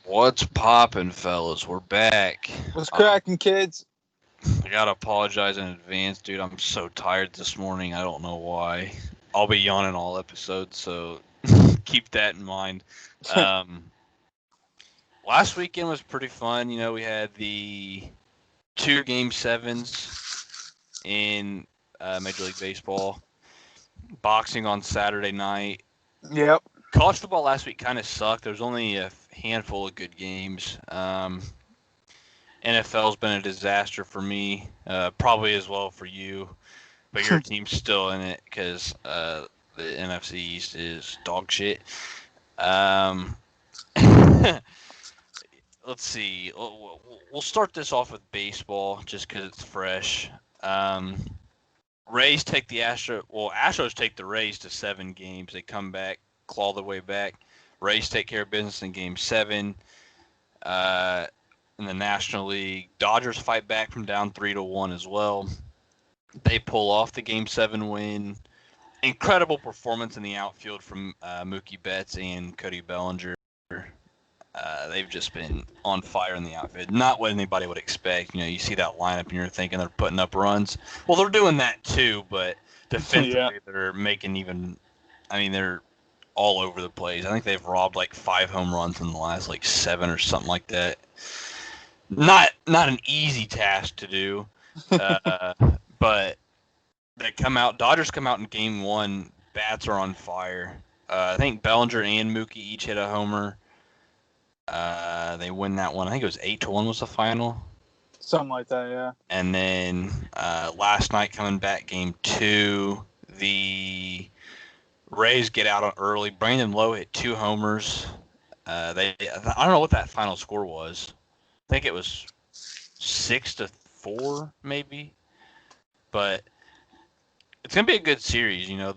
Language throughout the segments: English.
What's poppin', fellas? We're back. What's cracking, kids? I gotta apologize in advance, dude. I'm so tired this morning. I don't know why. I'll be yawning all episodes, so keep that in mind. Um, Last weekend was pretty fun. You know, we had the two game sevens in Major League Baseball, boxing on Saturday night. Yep. College football last week kind of sucked. There was only a handful of good games. NFL's been a disaster for me, probably as well for you, but your team's still in it because the NFC East is dog shit. Um, let's see. We'll start this off with baseball just because it's fresh. Um, Rays take the Astros take the Rays to 7 games. They come back, claw their way back. Rays take care of business in Game 7. In the National League, Dodgers fight back from down 3-1 as well. They pull off the Game 7 win. Incredible performance in the outfield from Mookie Betts and Cody Bellinger. They've just been on fire in the outfield. Not what anybody would expect. You know, you see that lineup and you're thinking they're putting up runs. Well, they're doing that too, but defensively they're making even. I mean, they're all over the place. I think they've robbed like 5 home runs in the last like 7 or something like that. Not an easy task to do, but they come out. Dodgers come out in Game 1. Bats are on fire. I think Bellinger and Mookie each hit a homer. They win that one. I think it was 8-1 was the final. Something like that, yeah. And then last night coming back, Game 2, the Rays get out early. Brandon Lowe hit 2 homers. I don't know what that final score was. I think it was 6-4 maybe. But it's gonna be a good series, you know.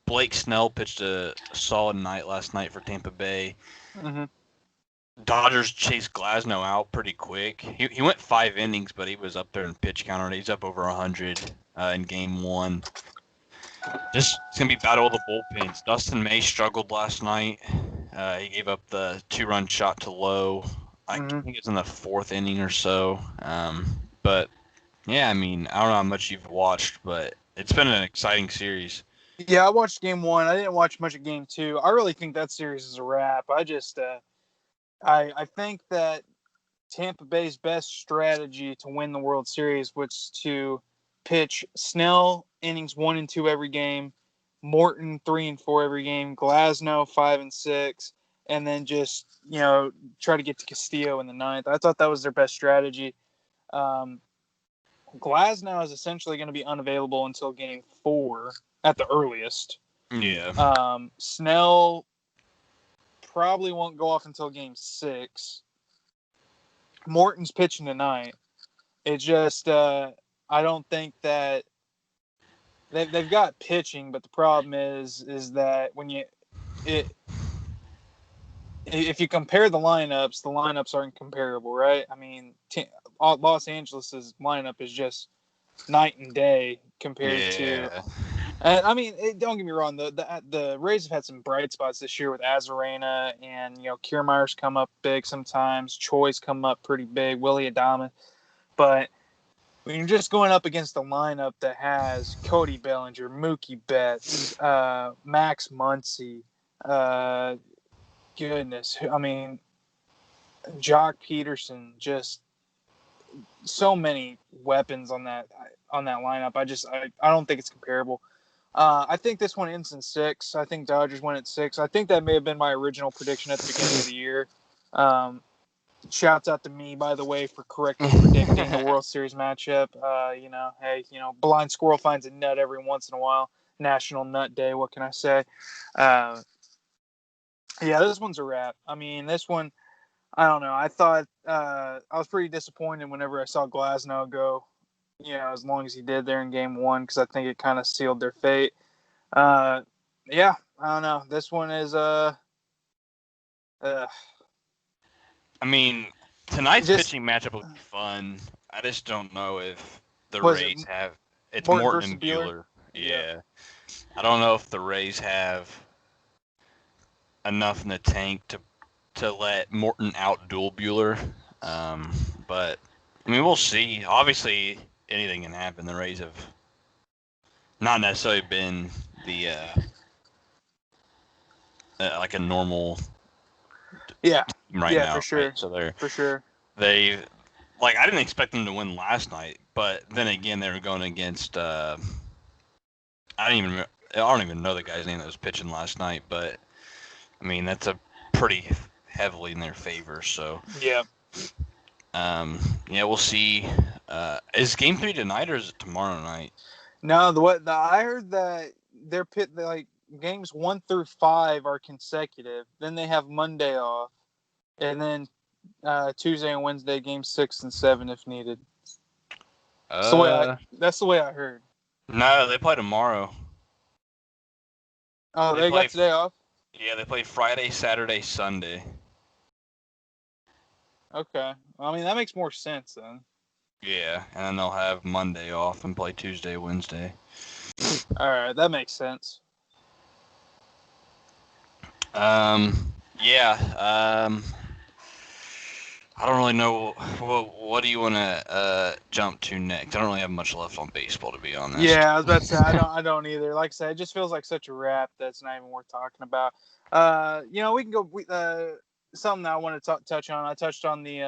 Blake Snell pitched a solid night last night for Tampa Bay. Mm-hmm. Dodgers chased Glasnow out pretty quick. He went 5 innings, but he was up there in pitch count. He's up over 100 in Game 1. It's gonna be battle of the bullpens. Dustin May struggled last night. He gave up the 2-run shot to Lowe. I think it's in the 4th inning or so. But yeah, I mean, I don't know how much you've watched, but it's been an exciting series. Yeah, I watched Game 1. I didn't watch much of Game 2. I really think that series is a wrap. I think that Tampa Bay's best strategy to win the World Series was to pitch Snell innings 1 and 2 every game, Morton 3 and 4 every game, Glasnow 5 and 6, and then just try to get to Castillo in the 9th. I thought that was their best strategy. Glasnow is essentially going to be unavailable until Game 4 at the earliest. Yeah. Snell probably won't go off until Game 6. Morton's pitching tonight. It's just I don't think that they've got pitching, but the problem is that if you compare the lineups aren't comparable, right? I mean, Los Angeles' lineup is just night and day compared to. And I mean, don't get me wrong. The Rays have had some bright spots this year with Azarena, and Kiermaier's come up big sometimes. Choi's come up pretty big. Willie Adames, but when you're just going up against a lineup that has Cody Bellinger, Mookie Betts, Max Muncy, goodness, I mean, Jock Peterson, just so many weapons on that lineup. I don't think it's comparable. I think this one ends in 6. I think Dodgers win at 6. I think that may have been my original prediction at the beginning of the year. Shouts out to me, by the way, for correctly predicting the World Series matchup. Blind squirrel finds a nut every once in a while. National Nut Day. What can I say? Yeah, this one's a wrap. I mean, this one, I don't know. I thought I was pretty disappointed whenever I saw Glasnow go, as long as he did there in Game 1, because I think it kind of sealed their fate. Yeah, I don't know. This one is I mean, tonight's pitching matchup will be fun. I just don't know if the Rays have. It's Morton and Buehler. Yeah. I don't know if the Rays have enough in the tank to to let Morton out-duel Bueller. But, I mean, we'll see. Obviously, anything can happen. The Rays have not necessarily been the like a normal Yeah. team right Yeah, now, for sure. right? So For sure. they like I didn't expect them to win last night, but then again they were going against I don't even know the guy's name that was pitching last night, but I mean that's a pretty heavily in their favor. So Yeah. yeah, we'll see. Is Game 3 tonight or is it tomorrow night? No, I heard that their games 1 through 5 are consecutive. Then they have Monday off, and then Tuesday and Wednesday games 6 and 7 if needed. That's the way I heard. No, they play tomorrow. Oh, they got today off? Yeah, they play Friday, Saturday, Sunday. Okay. I mean, that makes more sense then. Yeah, and then they'll have Monday off and play Tuesday, Wednesday. All right, that makes sense. Yeah. I don't really know. What do you want to jump to next? I don't really have much left on baseball, to be honest. Yeah, I was about to say I don't either. Like I said, it just feels like such a wrap that's not even worth talking about. We can go. Something that I want to touch on. I touched on the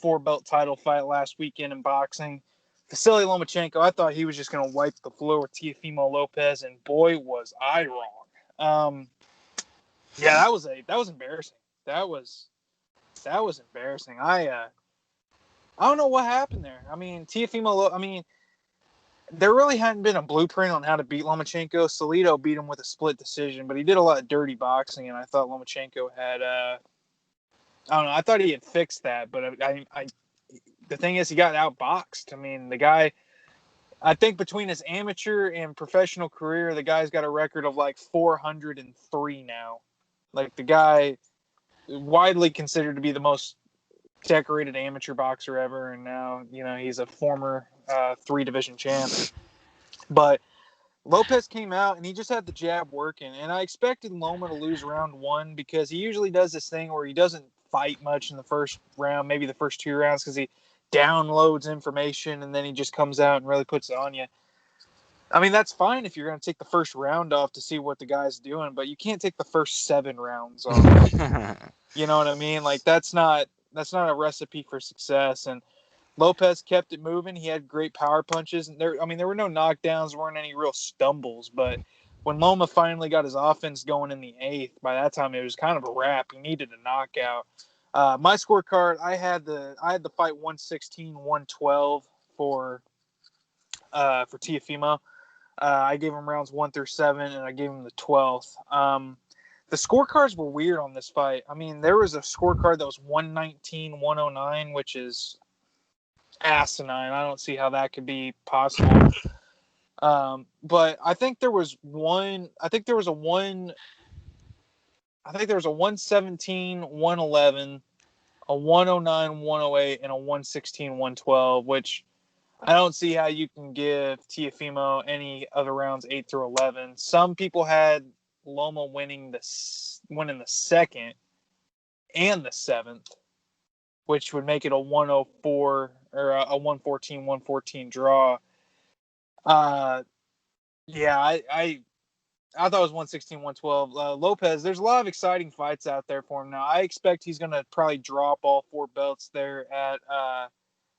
4-belt title fight last weekend in boxing. Vasily Lomachenko. I thought he was just going to wipe the floor with Teofimo Lopez, and boy was I wrong. Yeah, that was embarrassing. That was embarrassing. I don't know what happened there. I mean, Teofimo. I mean, there really hadn't been a blueprint on how to beat Lomachenko. Salido beat him with a split decision, but he did a lot of dirty boxing, and I thought Lomachenko had. I don't know. I thought he had fixed that, but the thing is, he got outboxed. I mean, the guy. I think between his amateur and professional career, the guy's got a record of like 403 now. Like the guy, widely considered to be the most decorated amateur boxer ever, and now he's a former 3-division champ. But Lopez came out and he just had the jab working, and I expected Loma to lose round 1 because he usually does this thing where he doesn't fight much in the first round, maybe the first 2 rounds, because he downloads information and then he just comes out and really puts it on you. I mean, that's fine if you're going to take the first round off to see what the guy's doing, but you can't take the first 7 rounds off. You know what I mean? Like that's not a recipe for success. And Lopez kept it moving. He had great power punches, and there were no knockdowns, weren't any real stumbles. But when Loma finally got his offense going in the 8th, by that time it was kind of a wrap. He needed a knockout. My scorecard, I had the fight 116-112 for Teofimo. I gave him rounds 1 through 7, and I gave him the 12th. The scorecards were weird on this fight. I mean, there was a scorecard that was 119-109, which is asinine. I don't see how that could be possible. But I think there was one. I think there was a 117-111, a 109-108, and a 116-112, which I don't see how you can give Teofimo any other rounds 8 through 11. Some people had Loma winning the 2nd and the 7th, which would make it a 104 or a 114-114 draw. Yeah, I thought it was 116-112. Lopez, there's a lot of exciting fights out there for him now. I expect he's going to probably drop all 4 belts there at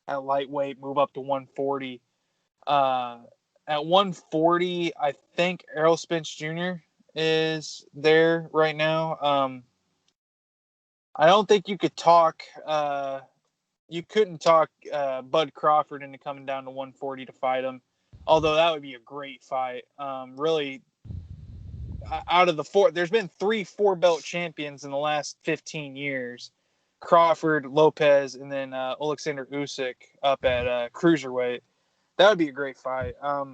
lightweight, move up to 140. At 140, I think Errol Spence Jr. is there right now. I don't think you could talk. You couldn't talk Bud Crawford into coming down to 140 to fight him, although that would be a great fight. Really, out of the 4, there's been 3 4-belt champions in the last 15 years. Crawford, Lopez, and then Alexander Usyk up at cruiserweight. That would be a great fight. A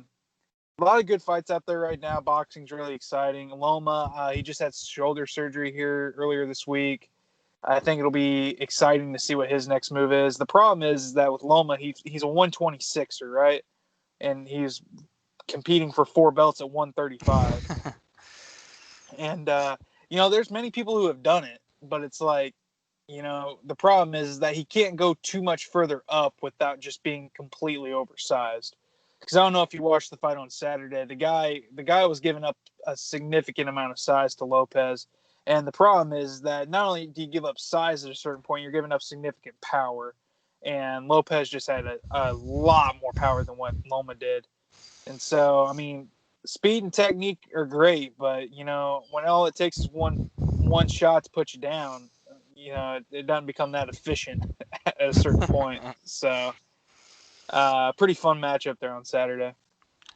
lot of good fights out there right now. Boxing's really exciting. Loma, he just had shoulder surgery here earlier this week. I think it'll be exciting to see what his next move is. The problem is that with Loma, he's a 126er, right? And he's competing for 4 belts at 135. And, there's many people who have done it, but it's like, the problem is that he can't go too much further up without just being completely oversized. Because I don't know if you watched the fight on Saturday. The guy was giving up a significant amount of size to Lopez, and the problem is that not only do you give up size at a certain point, you're giving up significant power. And Lopez just had a lot more power than what Loma did. And so, I mean, speed and technique are great, but when all it takes is one shot to put you down, it doesn't become that efficient at a certain point. So, pretty fun matchup there on Saturday.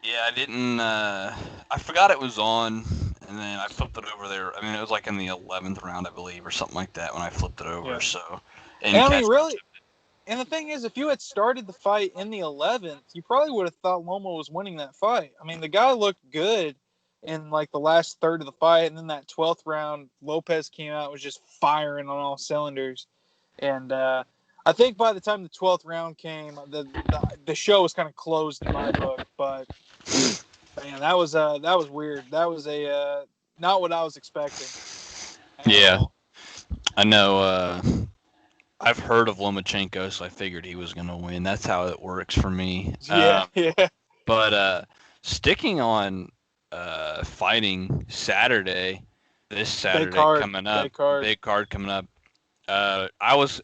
Yeah, I didn't. I forgot it was on, and then I flipped it over there. I mean, it was like in the 11th round, I believe, or something like that when I flipped it over. Yeah. So, And and I mean, catch. really, and the thing is, if you had started the fight in the 11th, you probably would have thought Loma was winning that fight. I mean, the guy looked good in like the last third of the fight, and then that 12th round, Lopez came out, was just firing on all cylinders. And I think by the time the 12th round came, the show was kind of closed in my book. But man, that was weird. That was not what I was expecting at Yeah, all. I know. I've heard of Lomachenko, so I figured he was gonna win. That's how it works for me. Yeah, yeah. But sticking on fighting Saturday, this Big Saturday card, coming up, big card. big card coming up. I was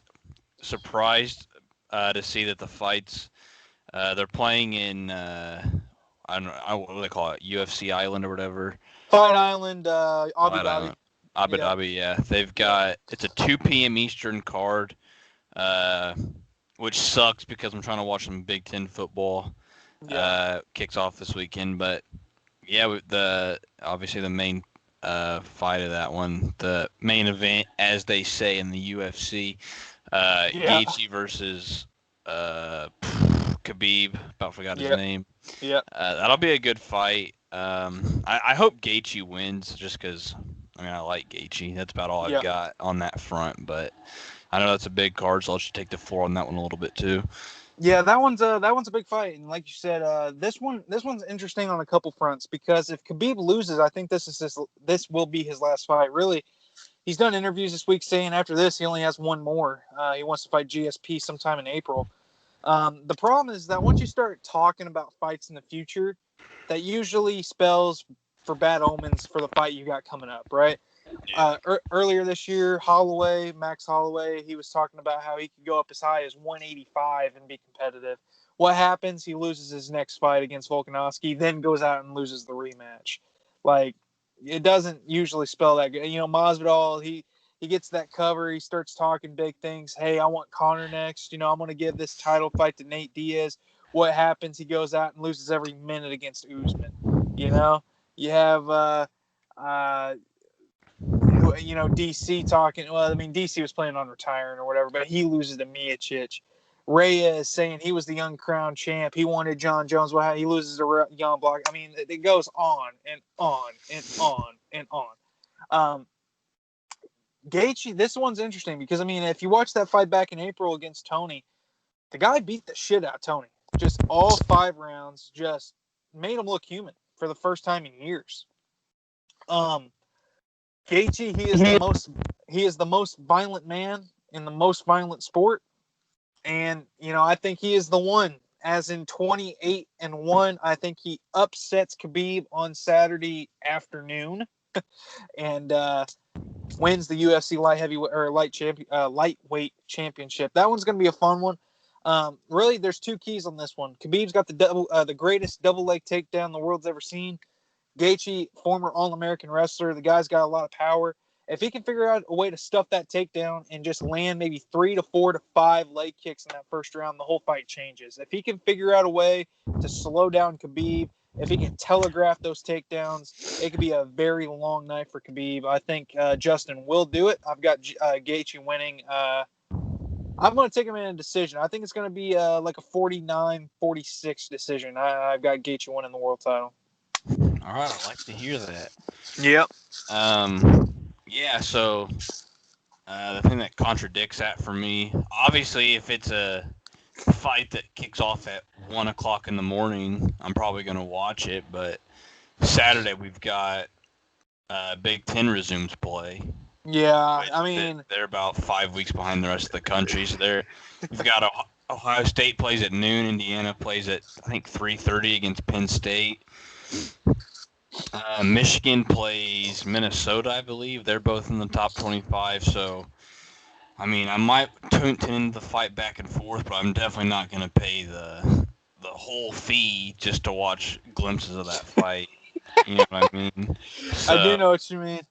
surprised to see that the fights they're playing in I don't know what do they call it, UFC Island or whatever. Fight Island, Abu Fight Dhabi. Island, Abu Yeah, Dhabi. Yeah, they've yeah, got it's a 2 p.m. Eastern card, uh, which sucks because I'm trying to watch some Big Ten football. yeah, Kicks off this weekend, but yeah, obviously the main fight of that one, the main event, as they say in the UFC, yeah, Gaethje versus Khabib. About forgot his yeah, name. yeah, That'll be a good fight. I hope Gaethje wins, just because I mean I like Gaethje. That's about all I've yeah. got on that front, but I know that's a big card, so I'll just take the floor on that one a little bit too. Yeah, that one's a big fight, and like you said, this one's interesting on a couple fronts because if Khabib loses, I think this will be his last fight. Really, he's done interviews this week saying after this he only has one more. He wants to fight GSP sometime in April. The problem is that once you start talking about fights in the future, that usually spells for bad omens for the fight you got coming up, right? Earlier this year, Max Holloway, he was talking about how he could go up as high as 185 and be competitive. What happens? He loses his next fight against Volkanovski, then goes out and loses the rematch. Like, it doesn't usually spell that good. Masvidal, he gets that cover. He starts talking big things. Hey, I want Conor next. I'm going to give this title fight to Nate Diaz. What happens? He goes out and loses every minute against Usman. You have uh, DC talking. Well, I mean, DC was planning on retiring or whatever, but he loses to Miocic. Reyes is saying he was the young crown champ. He wanted John Jones. Well, he loses to Jan Block. I mean, it goes on and on and on and on. Um, Gaethje, this one's interesting because I mean, if you watch that fight back in April against Tony, the guy beat the shit out of Tony. Just all 5 rounds, just made him look human for the first time in years. Gaethje, he is the most violent man in the most violent sport, and I think he is the one. As in 28-1, I think he upsets Khabib on Saturday afternoon, and wins the UFC lightweight championship. That one's going to be a fun one. Really, there's two keys on this one. Khabib's got the greatest double leg takedown the world's ever seen. Gaethje, former All-American wrestler, the guy's got a lot of power. If he can figure out a way to stuff that takedown and just land maybe 3 to 4 to 5 leg kicks in that first round, the whole fight changes. If he can figure out a way to slow down Khabib, if he can telegraph those takedowns, it could be a very long night for Khabib. I think Justin will do it. I've got Gaethje winning. I'm going to take him in a decision. I think it's going to be like a 49-46 decision. I've got Gaethje winning the world title. All right, I like to hear that. Yep. Yeah. So the thing that contradicts that for me, obviously, if it's a fight that kicks off at 1 o'clock in the morning, I'm probably gonna watch it. But Saturday we've got Big Ten resumes play. Yeah, Which I mean, they're about 5 weeks behind the rest of the country. So we've got Ohio State plays at noon. Indiana plays at I think 3:30 against Penn State. Michigan plays Minnesota, I believe. They're both in the top 25. So, I mean, I might tune into the fight back and forth, but I'm definitely not going to pay the whole fee just to watch glimpses of that fight. You know what I mean? I do So, know what you mean.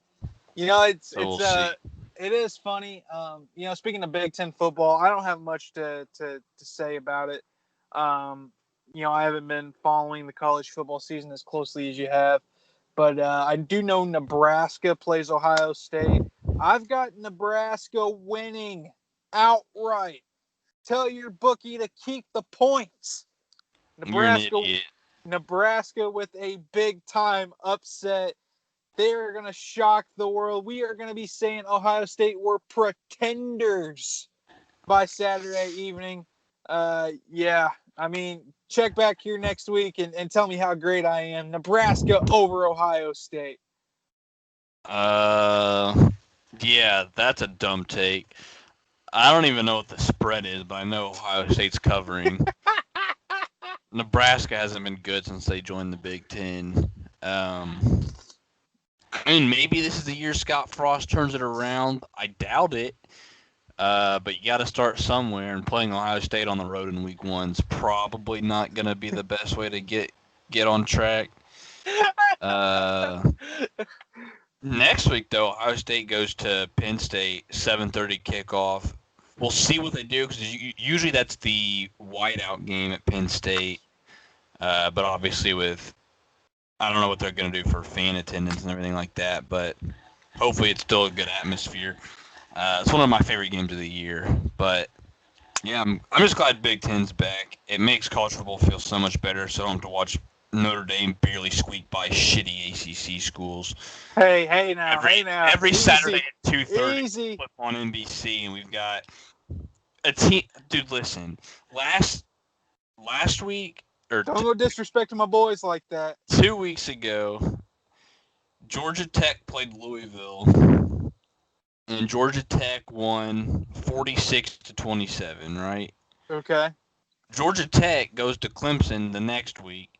You know, we'll see. it is funny. You know, speaking of Big Ten football, I don't have much to say about it. You know, I haven't been following the college football season as closely as you have, but I do know Nebraska plays Ohio State. I've got Nebraska winning outright. Tell your bookie to keep the points. You're an Nebraska, idiot. Nebraska with a big time upset. They are going to shock the world. We are going to be saying Ohio State were pretenders by Saturday evening. Yeah, I mean, check back here next week and tell me how great I am. Nebraska over Ohio State. Yeah, that's a dumb take. I don't even know what the spread is, but I know Ohio State's covering. Nebraska hasn't been good since they joined the Big Ten. I mean, maybe this is the year Scott Frost turns it around. I doubt it. But you got to start somewhere, and playing Ohio State on the road in Week 1's probably not going to be the best way to get on track. Next week, though, Ohio State goes to Penn State, 7:30 kickoff. We'll see what they do because usually that's the whiteout game at Penn State. But obviously, I don't know what they're going to do for fan attendance and everything like that. But hopefully, it's still a good atmosphere. It's one of my favorite games of the year. But yeah, I'm just glad Big Ten's back. It makes college football feel so much better. So I don't have to watch Notre Dame barely squeak by shitty ACC schools. Hey now. Every Easy. Saturday at 2:30, Easy. flip on NBC, and we've got a team. Dude, listen. Last week or Don't go disrespecting my boys like that. 2 weeks ago, Georgia Tech played Louisville, and Georgia Tech won 46-27. Right? Okay. Georgia Tech goes to Clemson the next week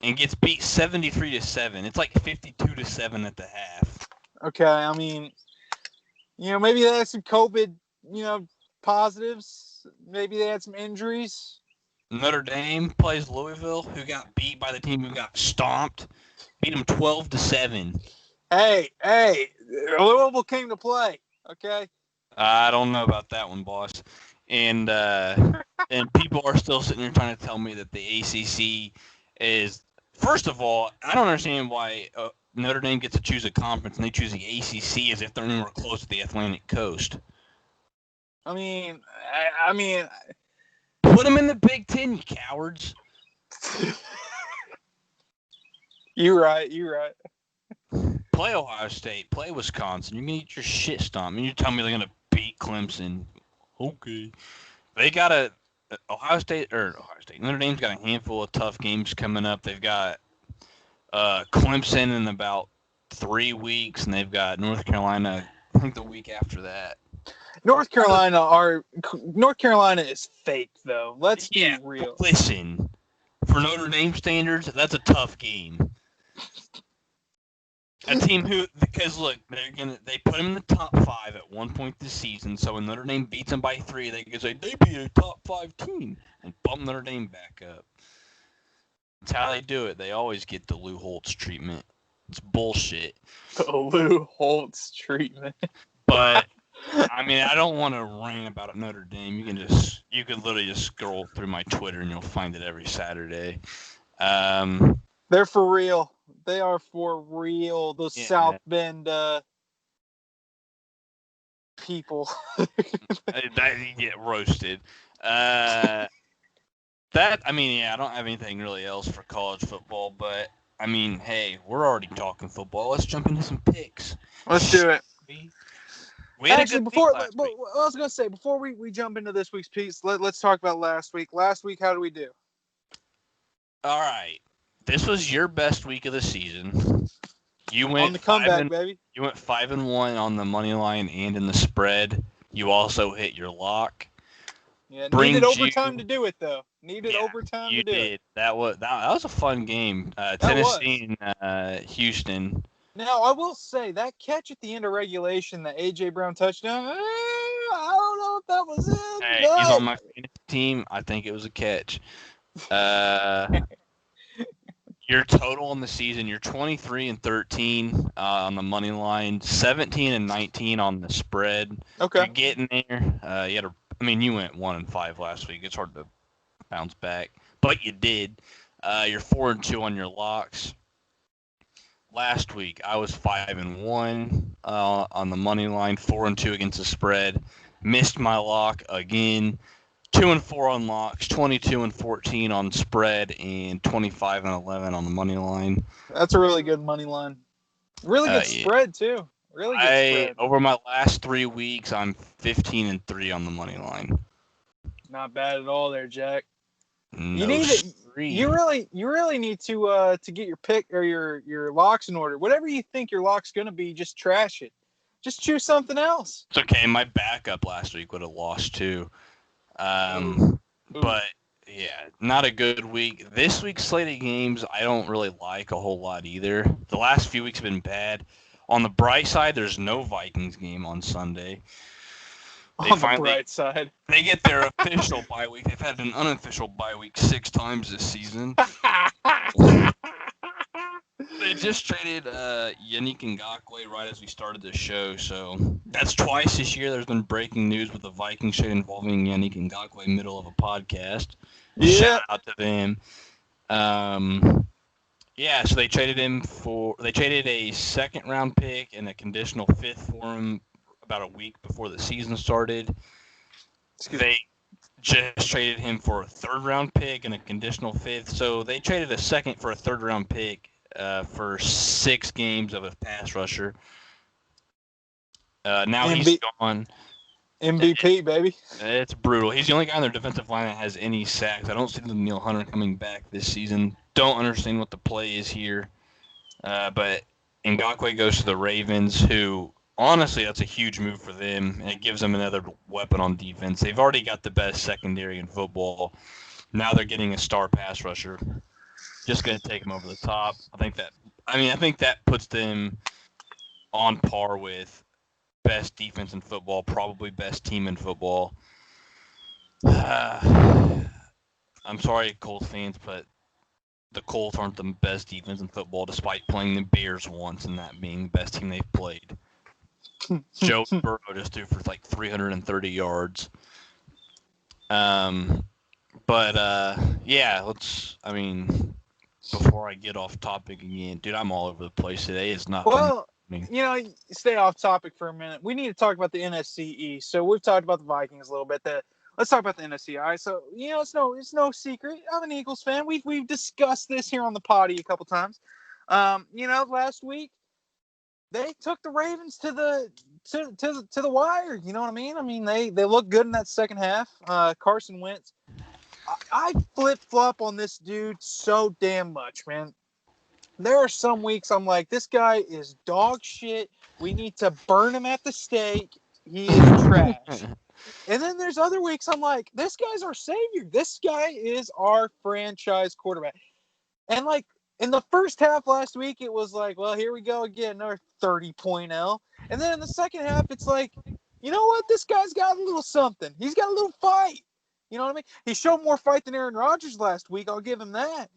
and gets beat 73-7. It's like 52-7 at the half. Okay. I mean, you know, maybe they had some COVID, you know, positives. Maybe they had some injuries. Notre Dame plays Louisville, who got beat by the team who got stomped. Beat them 12-7. Hey, Louisville came to play. Okay. I don't know about that one, boss. And people are still sitting here trying to tell me that the ACC is. First of all, I don't understand why Notre Dame gets to choose a conference and they choose the ACC as if they're anywhere close to the Atlantic Coast. I mean, put them in the Big Ten, you cowards. You're right. Play Ohio State. Play Wisconsin. You're going to eat your shit stomped. And you're telling me they're going to beat Clemson. Okay. They got Ohio State. Notre Dame's got a handful of tough games coming up. They've got Clemson in about 3 weeks, and they've got North Carolina, I think, the week after that. North Carolina is fake, though. Let's be real. Listen, for Notre Dame standards, that's a tough game. A team because look, they put them in the top 5 at one point this season. So when Notre Dame beats them by 3, they can say they beat a top 5 team and bump Notre Dame back up. That's how they do it. They always get the Lou Holtz treatment. It's bullshit. The Lou Holtz treatment. But I mean, I don't want to rant about Notre Dame. You can literally just scroll through my Twitter and you'll find it every Saturday. They're for real. They are for real. Those South Bend people. That get roasted. I don't have anything really else for college football, but I mean, hey, we're already talking football. Let's jump into some picks. Let's do it. We had Actually, I was going to say, before we jump into this week's piece, let's talk about last week. Last week, how did we do? All right. This was your best week of the season. You On went the five comeback, and baby. you went 5-1 on the money line and in the spread. You also hit your lock. Yeah, needed Brings you, overtime to do it though. Needed yeah, overtime you to do it. did. That was a fun game. That was. Tennessee and Houston. Now I will say that catch at the end of regulation, the AJ Brown touchdown. I don't know if that was in, Hey, he's on but my fantasy team. I think it was a catch. Uh, your total on the season, you're 23-13 on the money line, 17-19 on the spread. okay. You're getting there. You went 1-5 last week. It's hard to bounce back, but you did. You're 4-2 on your locks. Last week I was 5-1 on the money line, 4-2 against the spread. Missed my lock again. 2-4 on locks, 22-14 on spread, and 25-11 on the money line. That's a really good money line. Really good Yeah. spread too. Really good spread. Over my last 3 weeks, I'm 15-3 on the money line. Not bad at all there, Jack. No You need it. spree. You really need to get your pick or your locks in order. Whatever you think your lock's gonna be, just trash it. Just choose something else. It's okay. My backup last week would have lost too. Ooh. But yeah, not a good week. This week's slate of games, I don't really like a whole lot either. The last few weeks have been bad. On the bright side, there's no Vikings game on Sunday. On the bright side, they get their official bye week. They've had an unofficial bye week 6 times this season. They just traded Yannick Ngakoue right as we started the show, so that's twice this year. There's been breaking news with the Vikings trade involving Yannick Ngakoue, middle of a podcast. Yeah. Shout out to them. So they traded a second round pick and a conditional 5th for him about a week before the season started. They just traded him for a 3rd round pick and a conditional 5th. So they traded a second for a 3rd round pick for 6 games of a pass rusher. Now he's gone. MVP, baby. It's brutal. He's the only guy on their defensive line that has any sacks. I don't see the Neil Hunter coming back this season. Don't understand what the play is here. But Ngakoue goes to the Ravens, who, honestly, that's a huge move for them, and it gives them another weapon on defense. They've already got the best secondary in football. Now they're getting a star pass rusher. Just going to take them over the top. I think that puts them on par with best defense in football, probably best team in football. I'm sorry, Colts fans, but the Colts aren't the best defense in football, despite playing the Bears once and that being the best team they've played. Joe Burrow just threw for like 330 yards. Before I get off topic again, dude, I'm all over the place today. It's not. Well, stay off topic for a minute. We need to talk about the NFC East. So we've talked about the Vikings a little bit. Let's talk about the NFC. All right. So it's no secret. I'm an Eagles fan. We've discussed this here on the potty a couple times. Last week they took the Ravens to the wire. You know what I mean? I mean they look good in that second half. Carson Wentz. I flip-flop on this dude so damn much, man. There are some weeks I'm like, this guy is dog shit. We need to burn him at the stake. He is trash. And then there's other weeks I'm like, this guy's our savior. This guy is our franchise quarterback. And like in the first half last week, it was like, well, here we go again, another 30-point L. And then in the second half, it's like, you know what? This guy's got a little something. He's got a little fight. You know what I mean? He showed more fight than Aaron Rodgers last week. I'll give him that.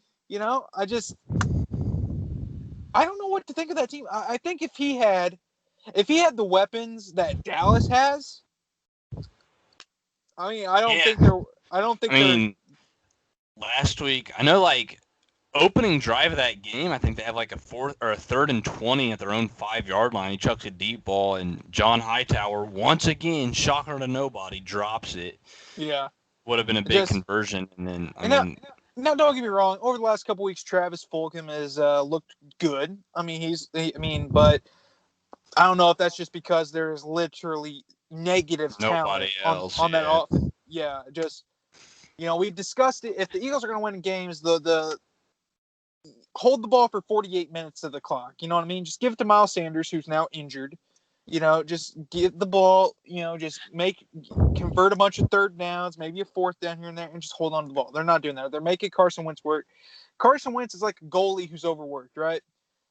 I don't know what to think of that team. I think if he had the weapons that Dallas has, I don't think last week, I know, like, opening drive of that game, I think they have like a 3rd and 20 at their own 5-yard line. He chucks a deep ball, and John Hightower, once again, shocker to nobody, drops it. Yeah. Would have been a big conversion, and then now, don't get me wrong. Over the last couple weeks, Travis Fulgham has looked good. But I don't know if that's just because there's literally negative talent on that offense. Yeah, just we've discussed it. If the Eagles are going to win games, hold the ball for 48 minutes of the clock. You know what I mean? Just give it to Miles Sanders, who's now injured. Just get the ball, just convert a bunch of third downs, maybe a fourth down here and there, and just hold on to the ball. They're not doing that. They're making Carson Wentz work. Carson Wentz is like a goalie who's overworked, right?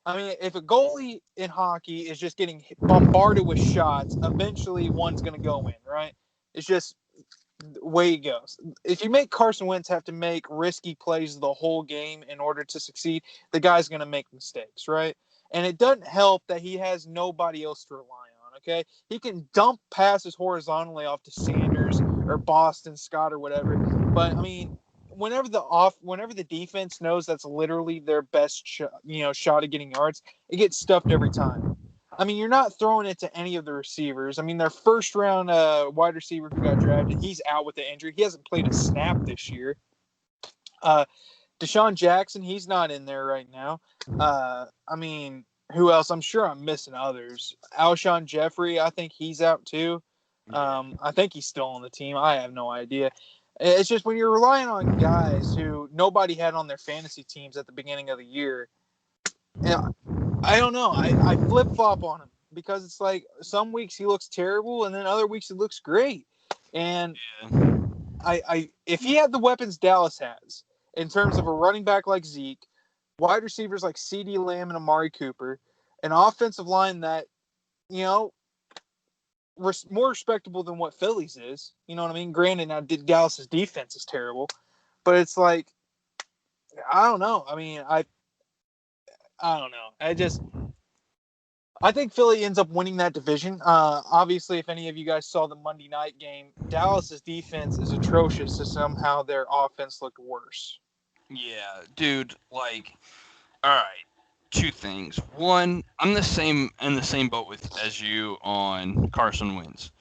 I mean, if a goalie in hockey is just getting bombarded with shots, eventually one's going to go in, right? It's just the way it goes. If you make Carson Wentz have to make risky plays the whole game in order to succeed, the guy's going to make mistakes, right? And it doesn't help that he has nobody else to rely on, okay? He can dump passes horizontally off to Sanders or Boston Scott or whatever. But, I mean, whenever the defense knows that's literally their best shot at getting yards, it gets stuffed every time. I mean, you're not throwing it to any of the receivers. I mean, their first round wide receiver who got drafted, he's out with the injury. He hasn't played a snap this year. Deshaun Jackson, he's not in there right now. I mean, who else? I'm sure I'm missing others. Alshon Jeffrey, I think he's out too. I think he's still on the team. I have no idea. It's just when you're relying on guys who nobody had on their fantasy teams at the beginning of the year, I don't know. I flip-flop on him because it's like some weeks he looks terrible and then other weeks he looks great. And if he had the weapons Dallas has in terms of a running back like Zeke, wide receivers like CeeDee Lamb and Amari Cooper, an offensive line that, more respectable than what Philly's is. You know what I mean? Granted, now Dallas's defense is terrible, but it's like, I don't know. I mean, I don't know. I think Philly ends up winning that division. Obviously, if any of you guys saw the Monday night game, Dallas's defense is atrocious, so somehow their offense looked worse. Yeah, dude, all right, two things. One, I'm in the same boat as you on Carson Wentz.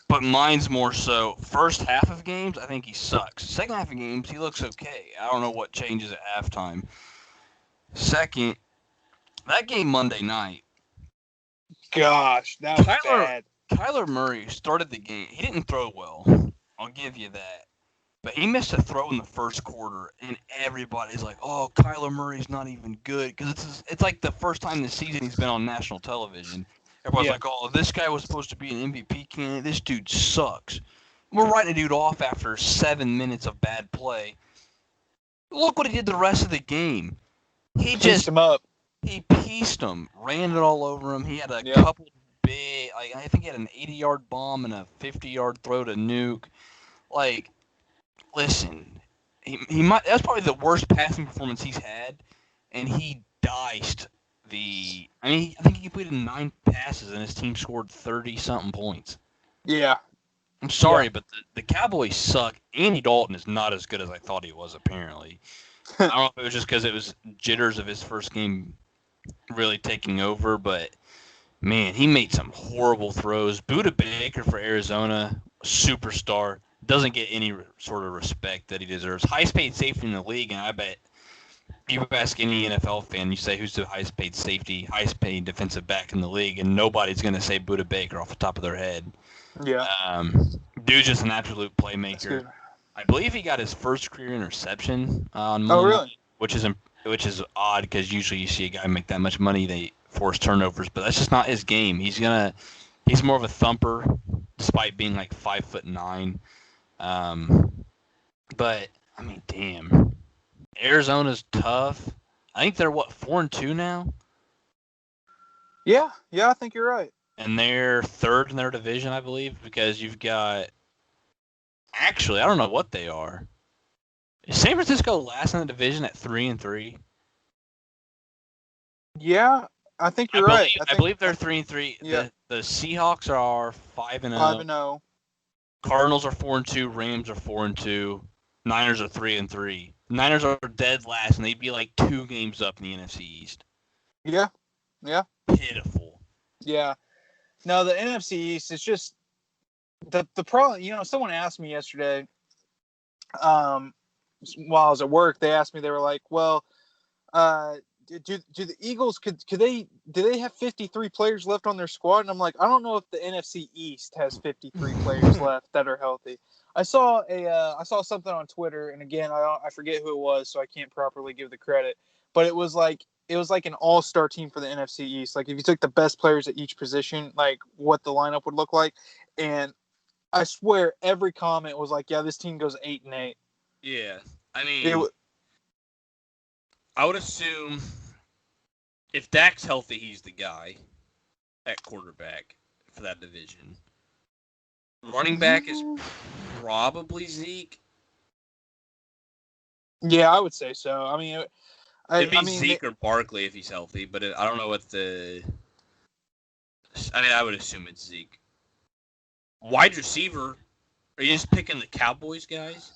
But mine's more so first half of games, I think he sucks. Second half of games, he looks okay. I don't know what changes at halftime. Second, that game Monday night, Gosh, that was bad. Kyler Murray started the game. He didn't throw well. I'll give you that. But he missed a throw in the first quarter, and everybody's like, "Oh, Kyler Murray's not even good," because it's like the first time this season he's been on national television. Everybody's like, "Oh, this guy was supposed to be an MVP candidate. This dude sucks." We're writing a dude off after 7 minutes of bad play. Look what he did the rest of the game. He Pieced him up. He pieced him, ran it all over him. He had a couple big, I think he had an 80-yard bomb and a 50-yard throw to Nuke. Listen, he might. That's probably the worst passing performance he's had, and he diced the. I mean, I think he completed 9 passes, and his team scored 30-something points. Yeah. I'm sorry, but the Cowboys suck. Andy Dalton is not as good as I thought he was, apparently. I don't know if it was just because it was jitters of his first game really taking over, but, man, he made some horrible throws. Budda Baker for Arizona, superstar. Doesn't get any sort of respect that he deserves. Highest paid safety in the league, and I bet you ask any NFL fan, you say who's the highest paid safety, highest paid defensive back in the league, and nobody's going to say Budda Baker off the top of their head. Yeah. Dude's just an absolute playmaker. I believe he got his first career interception on Monday. Oh, really? Which is odd because usually you see a guy make that much money, they force turnovers, but that's just not his game. He's more of a thumper, despite being like 5'9". But I mean, damn, Arizona's tough. I think they're 4-2 now. Yeah, I think you're right. And they're third in their division, I believe, because you've got. Actually, I don't know what they are. Is San Francisco last in the division at 3-3? Yeah, I think you're right. I believe they're 3-3. Yeah. The Seahawks are 5-0. 5-0. Cardinals are 4-2. Rams are 4-2. Niners are 3-3. Niners are dead last, and they'd be like 2 games up in the NFC East. Yeah. Pitiful. Yeah. No, the NFC East is just the problem. Someone asked me yesterday, while I was at work, they asked me, they were like, "Well, do the Eagles do they have 53 players left on their squad?" And I'm like, I don't know if the NFC East has 53 players left that are healthy. I saw something on Twitter, and again, I forget who it was, so I can't properly give the credit. but it was like an all-star team for the NFC East. Like if you took the best players at each position, like what the lineup would look like, and I swear every comment was like, "Yeah, this team goes 8-8." Yeah, I mean, It, I would assume if Dak's healthy, he's the guy at quarterback for that division. Running back is probably Zeke. yeah, I would say so. I mean, It'd be I mean, Zeke or Barkley if he's healthy, but I don't know what the. I mean, I would assume it's Zeke. Wide receiver. Are you just picking the Cowboys guys?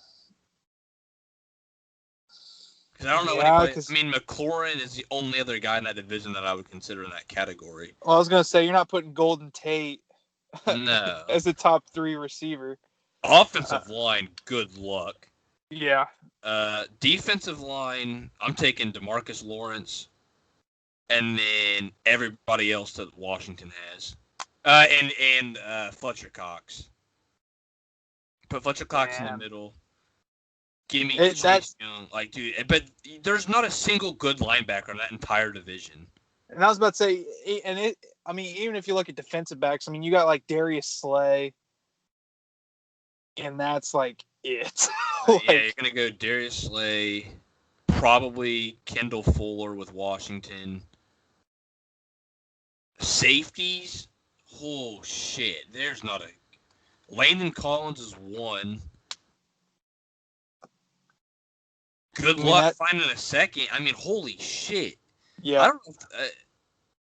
Because I don't know yeah, anybody. I mean, McLaurin is the only other guy in that division that I would consider in that category. well, I was gonna say you're not putting Golden Tate No. as a top 3 receiver. Offensive line, good luck. Yeah. Defensive line, I'm taking DeMarcus Lawrence, and then everybody else that Washington has, and Fletcher Cox. Put Fletcher Cox in the middle. Give me Chase Young, like dude. But there's not a single good linebacker in that entire division. And I was about to say, I mean, even if you look at defensive backs, I mean, you got like Darius Slay, and that's like it. Yeah, you're gonna go Darius Slay, probably Kendall Fuller with Washington. Safeties, oh shit, there's not a. Landon Collins is one. Good luck finding a second. I mean, holy shit. Yeah. I don't know.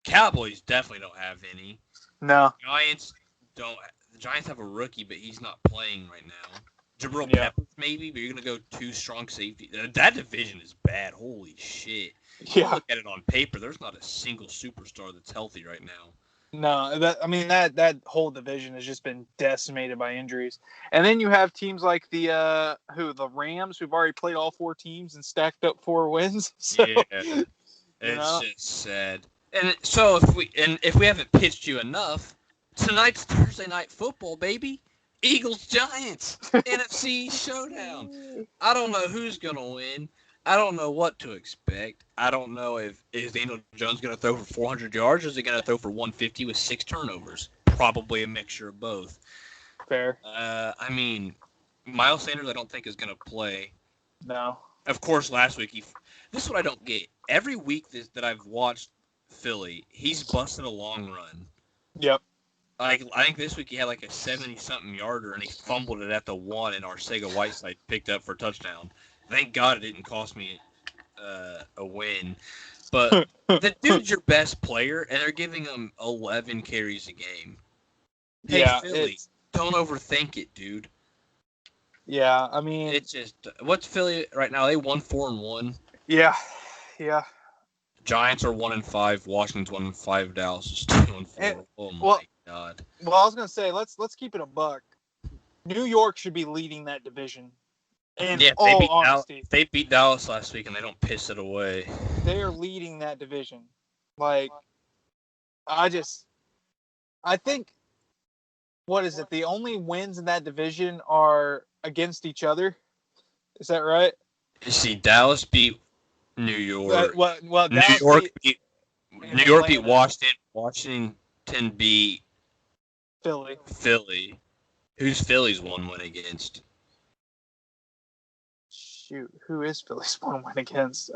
Cowboys definitely don't have any. No. Giants don't. The Giants have a rookie, but he's not playing right now. Jabril Peppers maybe, but you're gonna go 2 strong safety. That division is bad. Holy shit. Yeah. Look at it on paper. There's not a single superstar that's healthy right now. No, that whole division has just been decimated by injuries. And then you have teams like the Rams, who've already played all 4 teams and stacked up 4 wins. So, yeah, it's just sad. And so if we haven't pitched you enough, tonight's Thursday night football, baby. Eagles Giants NFC showdown. I don't know who's gonna win. I don't know what to expect. I don't know if Daniel Jones going to throw for 400 yards or is he going to throw for 150 with 6 turnovers? Probably a mixture of both. Fair. I mean, Miles Sanders I don't think is going to play. No. Of course, last week this is what I don't get. Every week that I've watched Philly, he's busted a long run. Yep. Like I think this week he had like a 70-something yarder and he fumbled it at the 1 and Arcega Whiteside picked up for a touchdown. Thank God it didn't cost me a win. But the dude's your best player, and they're giving him 11 carries a game. Hey, yeah, Philly, don't overthink it, dude. Yeah, I mean... It's just... What's Philly right now? They 1-4-1. Yeah. Giants are 1-5. Washington's 1-5. Dallas is 2-4. Oh, my God. Well, I was going to say, let's keep it a buck. New York should be leading that division. And they beat Dallas last week and they don't piss it away. They are leading that division. Like, I think, what is it? The only wins in that division are against each other. Is that right? You see, Dallas beat New York. Well, New York beat Washington. Washington beat Philly. Who's Philly's one win against? Shoot, who is Philly's one win against?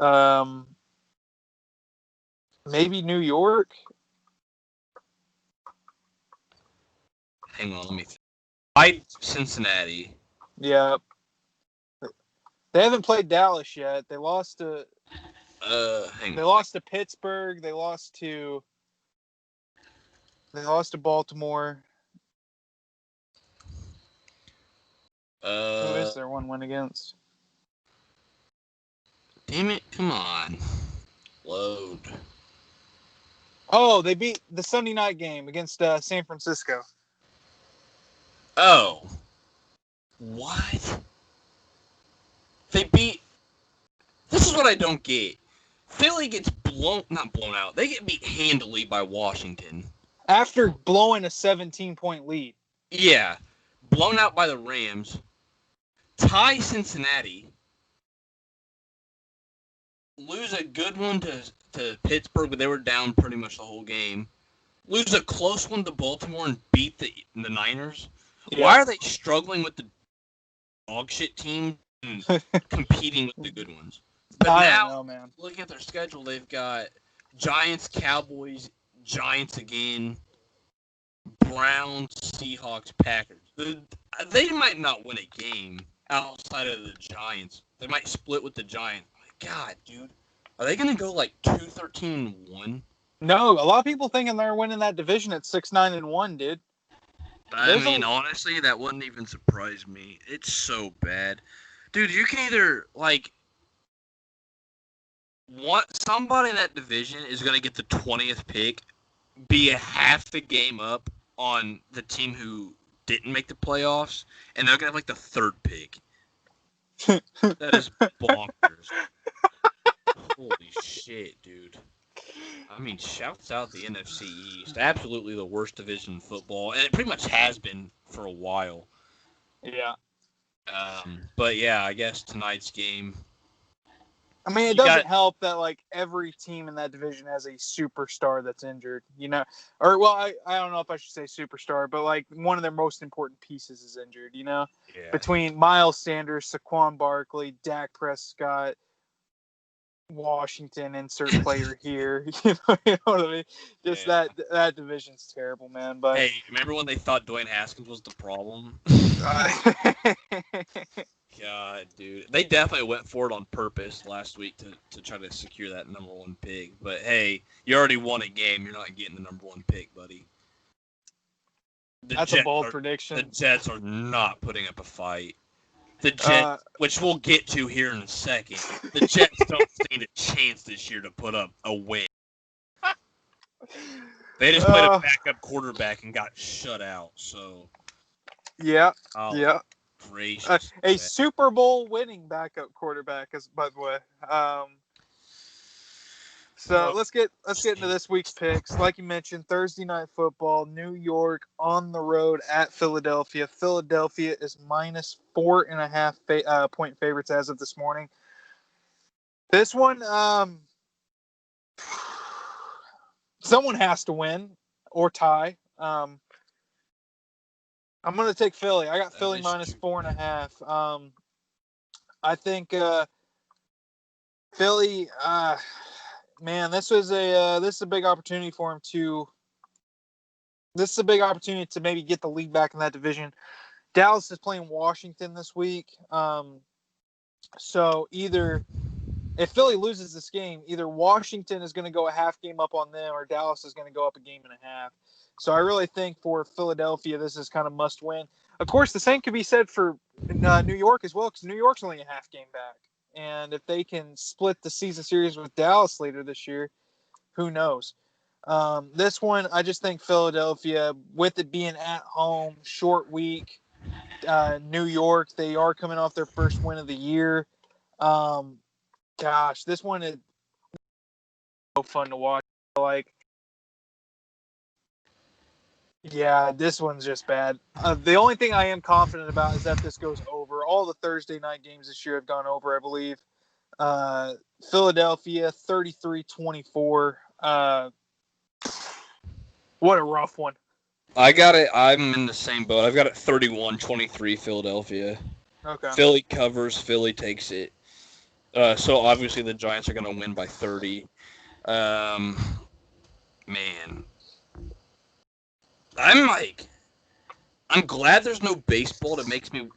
Maybe New York? Hang on, let me think. Cincinnati. Yeah. They haven't played Dallas yet. They lost to lost to Pittsburgh. They lost to Baltimore. Who is their one win against? Damn it, come on. Load. Oh, they beat the Sunday night game against San Francisco. Oh. What? They beat... This is what I don't get. Philly gets not blown out. They get beat handily by Washington. After blowing a 17-point lead. Yeah. Blown out by the Rams. Tie Cincinnati. lose a good one to Pittsburgh, but they were down pretty much the whole game. Lose a close one to Baltimore and beat the Niners. Yeah. Why are they struggling with the dog shit teams and competing with the good ones? But I now, don't know, man. looking at their schedule, they've got Giants, Cowboys, Giants again, Browns, Seahawks, Packers. They might not win a game outside of the Giants. They might split with the Giants. God, dude. Are they going to go like 2-13-1? No, a lot of people thinking they're winning that division at 6-9-1, dude. I mean, honestly, that wouldn't even surprise me. It's so bad. Dude, you can either, like, somebody in that division is going to get the 20th pick, be a half a game up on the team who didn't make the playoffs, and they're going to have, like, the third pick. That is bonkers. Holy shit, dude. I mean, shouts out the NFC East. Absolutely the worst division in football, and it pretty much has been for a while. Yeah. But yeah, I guess tonight's game. I mean, it doesn't help that like every team in that division has a superstar that's injured, you know, or well, I don't know if I should say superstar, but like one of their most important pieces is injured, you know, between Miles Sanders, Saquon Barkley, Dak Prescott, Washington, insert player here, you know what I mean? Just that division's terrible, man. But hey, remember when they thought Dwayne Haskins was the problem? God, dude. They definitely went for it on purpose last week to try to secure that number one pick. But, hey, you already won a game. You're not getting the number one pick, buddy. That's a bold prediction. The Jets are not putting up a fight. The Jets, which we'll get to here in a second, the Jets don't stand a chance this year to put up a win. They just played a backup quarterback and got shut out. So, yeah. Gracious. A Super Bowl winning backup quarterback, by the way. So let's get into this week's picks. Like you mentioned, Thursday night football, New York on the road at Philadelphia. Philadelphia is minus 4.5 point favorites as of this morning. This one, someone has to win or tie. I'm going to take Philly. I got Philly minus 4.5. I think Philly. Man, this is a big opportunity for him to. This is a big opportunity to maybe get the lead back in that division. Dallas is playing Washington this week. So either if Philly loses this game, either Washington is going to go a half game up on them, or Dallas is going to go up a game and a half. So I really think for Philadelphia, this is kind of must win. Of course, the same could be said for New York as well, because New York's only a half game back. And if they can split the season series with Dallas later this year, who knows? This one, I just think Philadelphia, with it being at home, short week, New York, they are coming off their first win of the year. Gosh, this one is so fun to watch. Like, yeah, this one's just bad. The only thing I am confident about is that this goes over. All the Thursday night games this year have gone over, I believe. Philadelphia, 33-24. What a rough one. I got it. I'm in the same boat. I've got it 31-23 Philadelphia. Okay. Philly covers. Philly takes it. So obviously the Giants are going to win by 30. Man. I'm glad there's no baseball. That makes me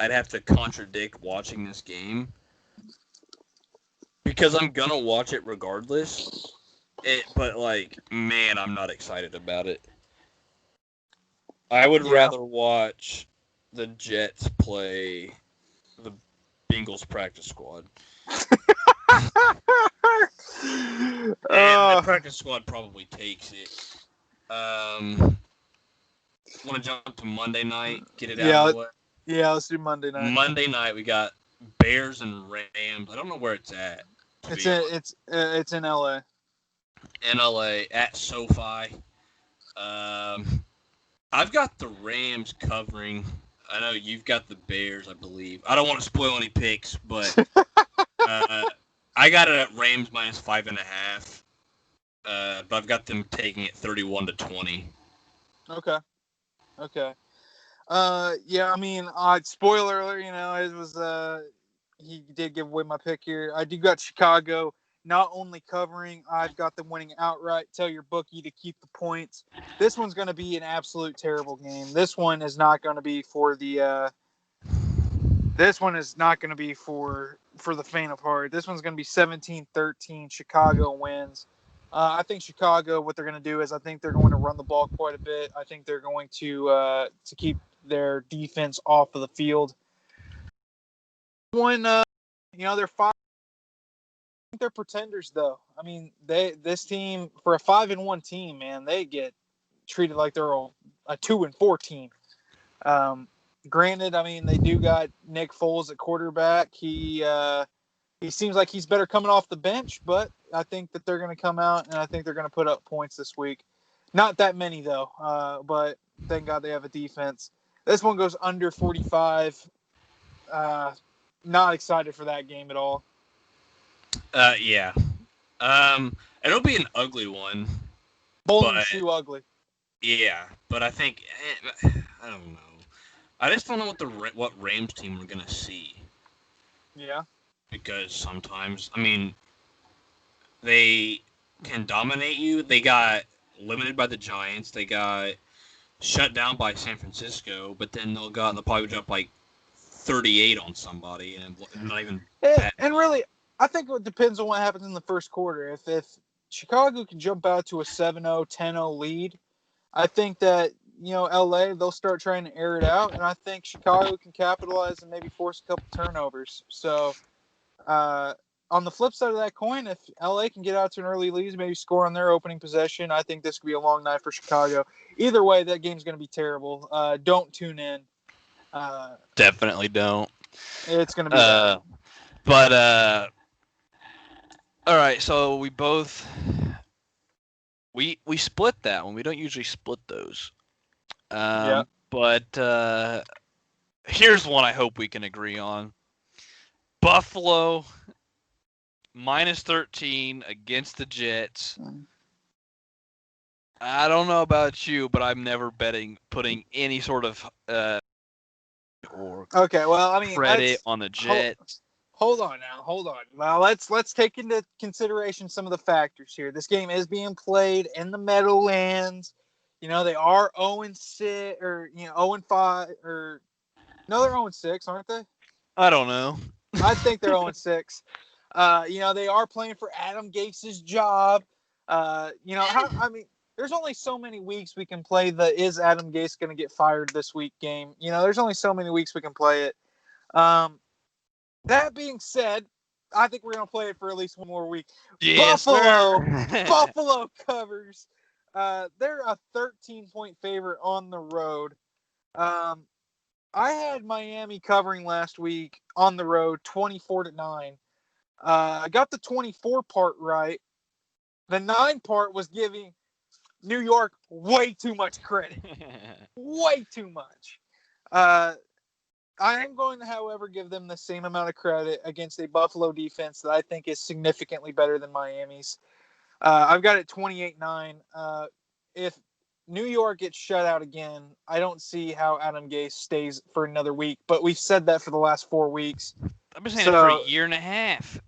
I'd have to contradict watching this game. Because I'm going to watch it regardless. But, man, I'm not excited about it. I would rather watch the Jets play the Bengals practice squad. And the practice squad probably takes it. Want to jump to Monday night? Get it out of the way? Yeah, let's do Monday night. Monday night, we got Bears and Rams. I don't know where it's at. It's in LA. In LA at SoFi. I've got the Rams covering. I know you've got the Bears, I believe. I don't want to spoil any picks, but I got it at Rams minus 5.5. But I've got them taking it 31-20. Okay. Okay. Yeah, I mean, spoiler alert, it was, he did give away my pick here. I do got Chicago not only covering, I've got them winning outright. Tell your bookie to keep the points. This one's going to be an absolute terrible game. This one is not going to be for the, this one is not going to be for the faint of heart. This one's going to be 17-13. Chicago wins. I think Chicago, what they're going to do is I think they're going to run the ball quite a bit. I think they're going to keep their defense off of the field. They're five. I think they're pretenders, though. I mean, this team for a 5-1 team, man, they get treated like they're a 2-4 team. Granted, I mean, they do got Nick Foles at quarterback. He seems like he's better coming off the bench, but I think that they're going to come out and I think they're going to put up points this week. Not that many, though, but thank God they have a defense. This one goes under 45. Not excited for that game at all. Yeah. It'll be an ugly one. Bowling shoe ugly. Yeah, but I think I don't know. I just don't know what Rams team we're gonna see. Yeah. Because sometimes, I mean, they can dominate you. They got limited by the Giants. They got shut down by San Francisco, but then they'll probably drop like 38 on somebody, and not even. And really, I think it depends on what happens in the first quarter. If Chicago can jump out to a 7-0, 10-0 lead, I think that LA, they'll start trying to air it out, and I think Chicago can capitalize and maybe force a couple turnovers. So, on the flip side of that coin, if LA can get out to an early lead, maybe score on their opening possession, I think this could be a long night for Chicago. Either way, that game's going to be terrible. Don't tune in. Definitely don't. It's going to be bad. But all right. So we both we split that one. We don't usually split those. Yeah. But here's one I hope we can agree on. Buffalo minus 13 against the Jets. I don't know about you, but I'm never putting any sort of or okay. Well, I mean, credit on the Jets. Hold on now. Hold on. Well, let's take into consideration some of the factors here. This game is being played in the Meadowlands. They are 0-6 or 0-5 or no, they're 0-6, aren't they? I don't know. I think they're 0-6. They are playing for Adam Gase's job. I mean, there's only so many weeks we can play the is Adam Gase going to get fired this week game. There's only so many weeks we can play it. That being said, I think we're going to play it for at least one more week. Yes, Buffalo covers. They're a 13-point favorite on the road. I had Miami covering last week on the road, 24-9. I got the 24 part right. The 9 part was giving New York way too much credit. Way too much. I am going to, however, give them the same amount of credit against a Buffalo defense that I think is significantly better than Miami's. I've got it 28-9. If New York gets shut out again, I don't see how Adam Gase stays for another week. But we've said that for the last 4 weeks. I've been saying it for a year and a half.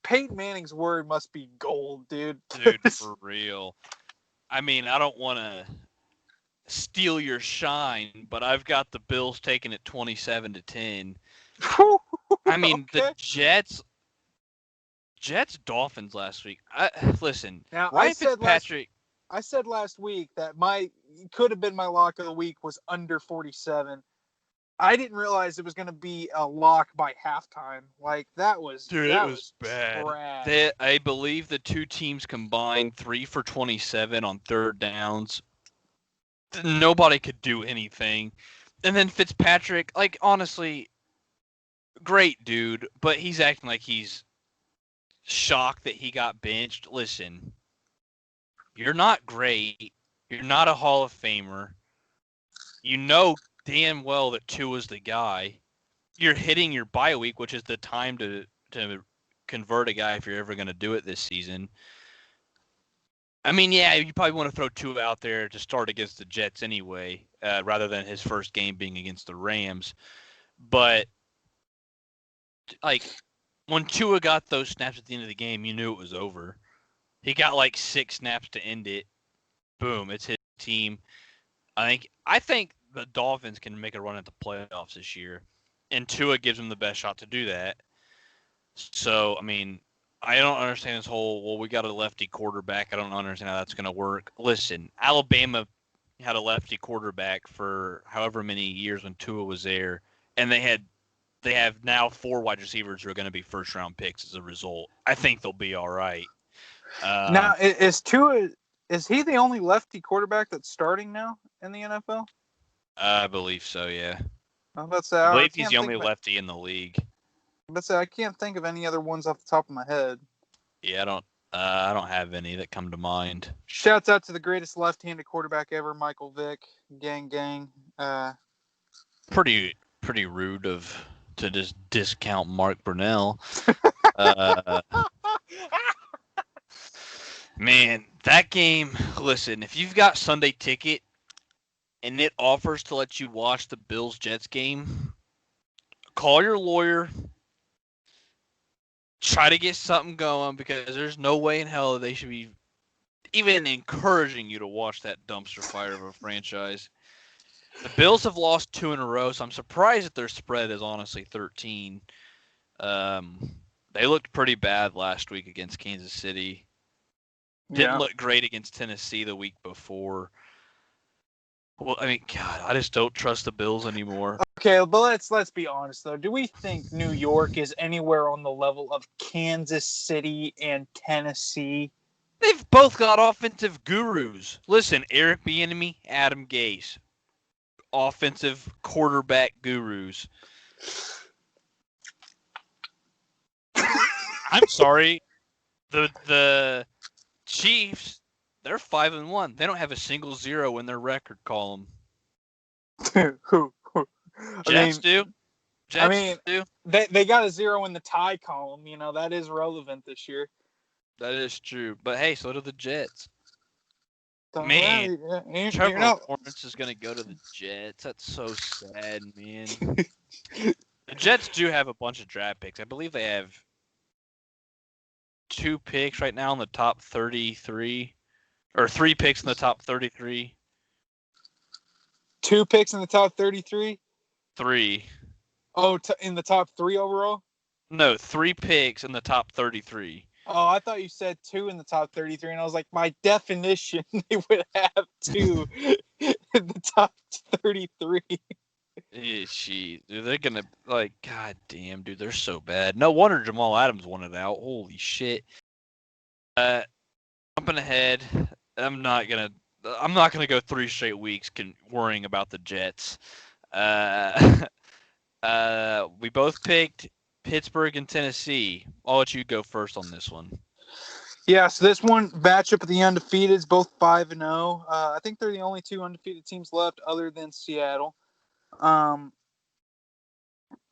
Peyton Manning's word must be gold, dude. Dude, for real. I mean, I don't want to steal your shine, but I've got the Bills taking it 27-10. I mean, okay. The Jets Dolphins last week. Listen, now Ryan Fitzpatrick. I said last week that could have been my lock of the week was under 47. I didn't realize it was going to be a lock by halftime. Like that was bad. I believe the two teams combined 3 for 27 on third downs. Nobody could do anything. And then Fitzpatrick, like honestly, great dude, but he's acting like he's shocked that he got benched. Listen, you're not great. You're not a Hall of Famer. You know damn well that Tua's the guy. you're hitting your bye week, which is the time to convert a guy if you're ever going to do it this season. I mean, yeah, you probably want to throw Tua out there to start against the Jets anyway, rather than his first game being against the Rams. But like when Tua got those snaps at the end of the game, you knew it was over. He got like 6 snaps to end it. Boom, it's his team. I think the Dolphins can make a run at the playoffs this year, and Tua gives them the best shot to do that. So, I mean, I don't understand this whole, well, we got a lefty quarterback. I don't understand how that's going to work. Listen, Alabama had a lefty quarterback for however many years when Tua was there, and they have now 4 wide receivers who are going to be first round picks as a result. I think they'll be all right. Now, is he the only lefty quarterback that's starting now in the NFL? I believe so, yeah. I'm about to say, I I believe he's can't the think only of lefty in the league. I can't think of any other ones off the top of my head. Yeah, I don't have any that come to mind. Shouts out to the greatest left-handed quarterback ever, Michael Vick. Gang, gang. Pretty rude to just discount Mark Brunell. Man, that game. Listen, if you've got Sunday Ticket and it offers to let you watch the Bills Jets game, call your lawyer. Try to get something going because there's no way in hell they should be even encouraging you to watch that dumpster fire of a franchise. The Bills have lost 2 in a row, so I'm surprised that their spread is honestly 13. They looked pretty bad last week against Kansas City. Didn't look great against Tennessee the week before. Well, I mean, God, I just don't trust the Bills anymore. Okay, but let's be honest though. Do we think New York is anywhere on the level of Kansas City and Tennessee? They've both got offensive gurus. Listen, Eric Bieniemy, Adam Gase, offensive quarterback gurus. I'm sorry, the Chiefs, they're 5-1. They don't have a single 0 in their record column. Jets do. Jets do. They got a 0 in the tie column. You know, that is relevant this year. That is true. But hey, so do the Jets. So, Man, Trevor not... Lawrence is going to go to the Jets. That's so sad, man. The Jets do have a bunch of draft picks. I believe they have 2 picks right now in the top 33. Or 3 picks in the top 33. 2 picks in the top 33? 3. Oh, in the top 3 overall? No, 3 picks in the top 33. Oh, I thought you said 2 in the top 33, and I was like, by definition, they would have 2 in the top 33. Dude, they're gonna god damn, dude, they're so bad. No wonder Jamal Adams won it out. Holy shit. Jumping ahead, I'm not gonna go 3 straight weeks worrying about the Jets. We both picked Pittsburgh and Tennessee. I'll let you go first on this one. Yeah, so this one matchup of the undefeateds, both 5-0. I think they're the only 2 undefeated teams left, other than Seattle. And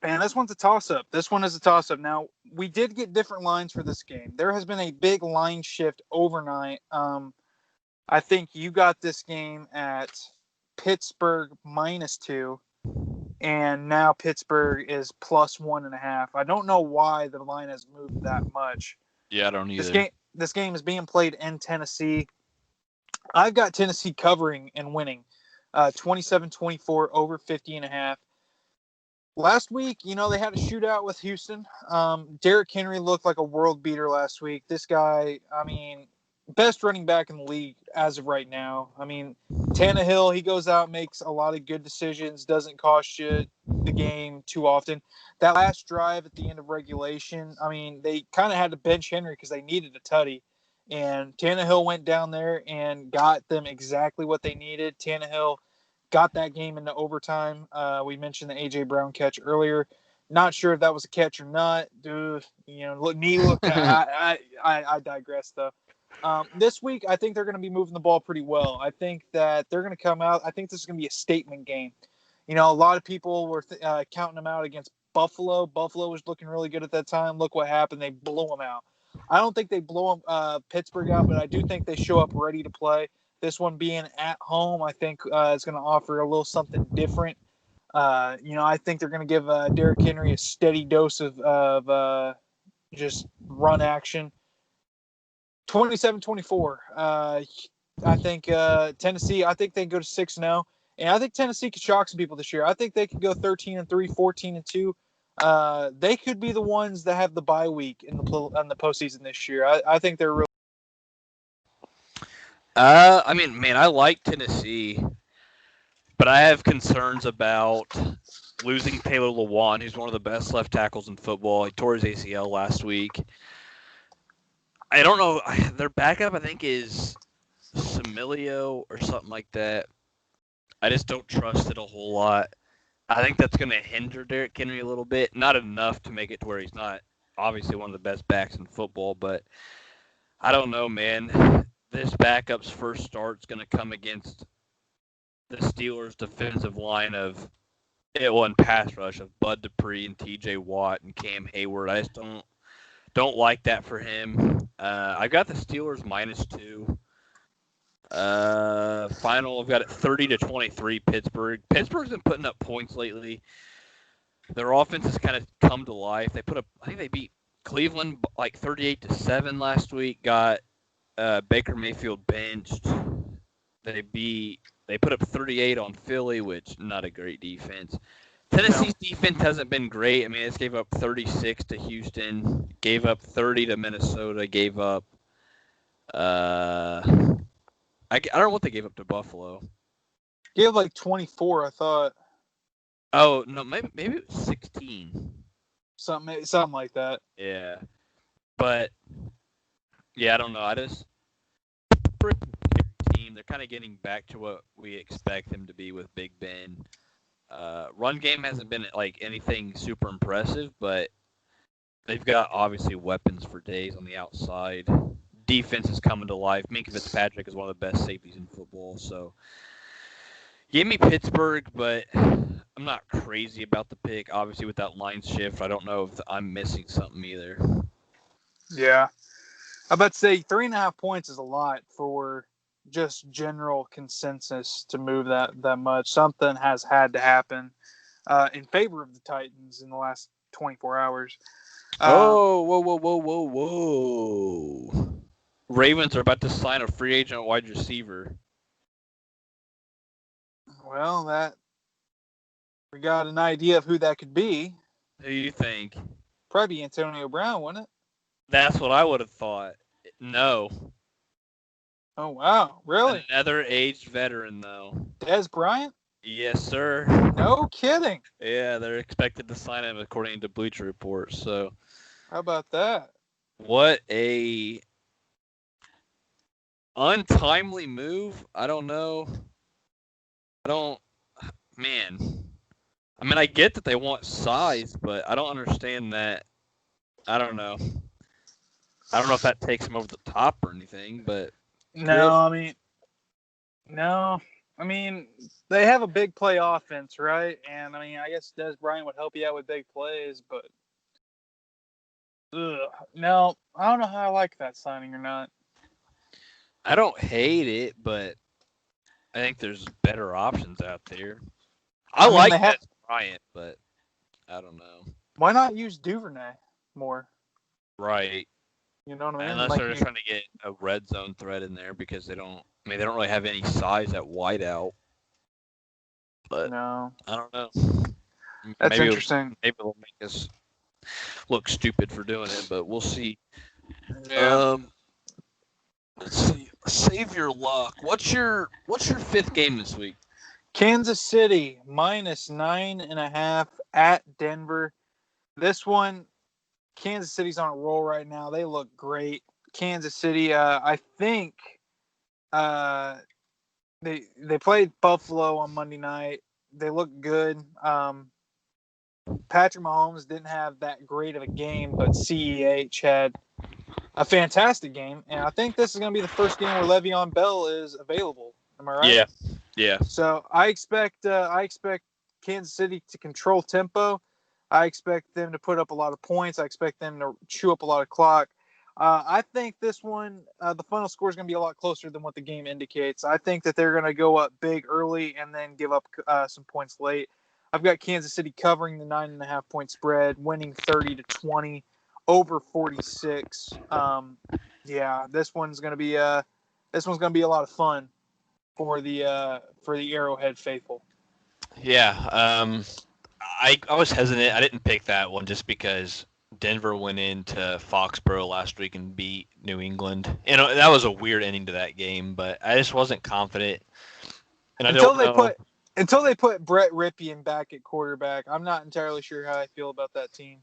this one's a toss-up. This one is a toss-up. Now, we did get different lines for this game. There has been a big line shift overnight. I think you got this game at Pittsburgh -2. And now Pittsburgh is +1.5. I don't know why the line has moved that much. Yeah, I don't either. This game is being played in Tennessee. I've got Tennessee covering and winning 27-24 over 50.5. Last week, you know, they had a shootout with Houston. Derrick Henry looked like a world beater last week. This guy, I mean, best running back in the league as of right now. I mean, Tannehill, he goes out, makes a lot of good decisions, doesn't cost you the game too often. That last drive at the end of regulation, I mean, they kind of had to bench Henry because they needed a tutty. And Tannehill went down there and got them exactly what they needed. Tannehill got that game into overtime. We mentioned the A.J. Brown catch earlier. Not sure if that was a catch or not. Dude, you know, I digress, though. This week, I think they're going to be moving the ball pretty well. I think that they're going to come out. I think this is going to be a statement game. You know, a lot of people were counting them out against Buffalo. Buffalo was looking really good at that time. Look what happened. They blew them out. I don't think they blow Pittsburgh out, but I do think they show up ready to play. This one being at home, I think is going to offer a little something different. I think they're going to give Derrick Henry a steady dose of just run action. 27-24. I think Tennessee, I think they go to 6-0. And I think Tennessee could shock some people this year. I think they could go 13-3, 14-2. They could be the ones that have the bye week in the postseason this year. I think they're really. I mean, man, I like Tennessee, but I have concerns about losing Taylor Lewan, who's one of the best left tackles in football. He tore his ACL last week. I don't know. Their backup, I think, is Samilio or something like that. I just don't trust it a whole lot. I think that's going to hinder Derrick Henry a little bit. Not enough to make it to where he's not obviously one of the best backs in football, but I don't know, man. This backup's first start's going to come against the Steelers' defensive line of pass rush of Bud Dupree and T.J. Watt and Cam Hayward. I just don't like that for him. I've got the Steelers -2. Final, I've got it 30-23 Pittsburgh. Pittsburgh's been putting up points lately. Their offense has kind of come to life. I think they beat Cleveland like 38-7 last week. Got Baker Mayfield benched. They put up 38 on Philly, which not a great defense. Tennessee's defense hasn't been great. I mean, it's gave up 36 to Houston, gave up 30 to Minnesota, gave up I don't know what they gave up to Buffalo. Gave like 24, I thought. Oh, no, maybe it was 16. Something like that. Yeah. But, yeah, I don't know. I just team. They're kind of getting back to what we expect them to be with Big Ben. Run game hasn't been like anything super impressive, but they've got obviously weapons for days on the outside. Defense is coming to life. Minkah Fitzpatrick is one of the best safeties in football. So, give me Pittsburgh, but I'm not crazy about the pick. Obviously, with that line shift, I don't know if I'm missing something either. Yeah. I'm about to say 3.5 points is a lot for just general consensus to move that much. Something has had to happen in favor of the Titans in the last 24 hours. Whoa. Ravens are about to sign a free agent wide receiver. Well, we got an idea of who that could be. Who do you think? Probably Antonio Brown, wouldn't it? That's what I would have thought. No. Oh, wow. Really? Another aged veteran, though. Dez Bryant? Yes, sir. No kidding. Yeah, they're expected to sign him according to Bleacher Report. So, how about that? What a untimely move. I don't know. Man. I mean, I get that they want size, but I don't understand that. I don't know. I don't know if that takes him over the top or anything, but no, I mean, they have a big play offense, right? And I mean, I guess Dez Bryant would help you out with big plays, but no, I don't know how I like that signing or not. I don't hate it, but I think there's better options out there. I like Dez Bryant, but I don't know. Why not use Duvernay more? Right. You know what I mean? Unless they're just trying to get a red zone threat in there because they don't really have any size at wideout. But no. I don't know. That's interesting. Maybe it'll make us look stupid for doing it, but we'll see. Yeah. Let's see. Save your luck. What's your fifth game this week? Kansas City -9.5 at Denver. This one, Kansas City's on a roll right now. They look great. Kansas City, I think they played Buffalo on Monday night. They look good. Patrick Mahomes didn't have that great of a game, but CEH had a fantastic game. And I think this is going to be the first game where Le'Veon Bell is available. Am I right? Yeah. So I expect Kansas City to control tempo. I expect them to put up a lot of points. I expect them to chew up a lot of clock. I think this one, the final score is going to be a lot closer than what the game indicates. I think that they're going to go up big early and then give up some points late. I've got Kansas City covering the 9.5-point spread, winning 30-20, over 46. Yeah, this one's going to be a lot of fun for the Arrowhead faithful. Yeah, I was hesitant. I didn't pick that one just because Denver went into Foxborough last week and beat New England. And that was a weird ending to that game, but I just wasn't confident. And I Until don't they know. put Brett Ripien back at quarterback, I'm not entirely sure how I feel about that team.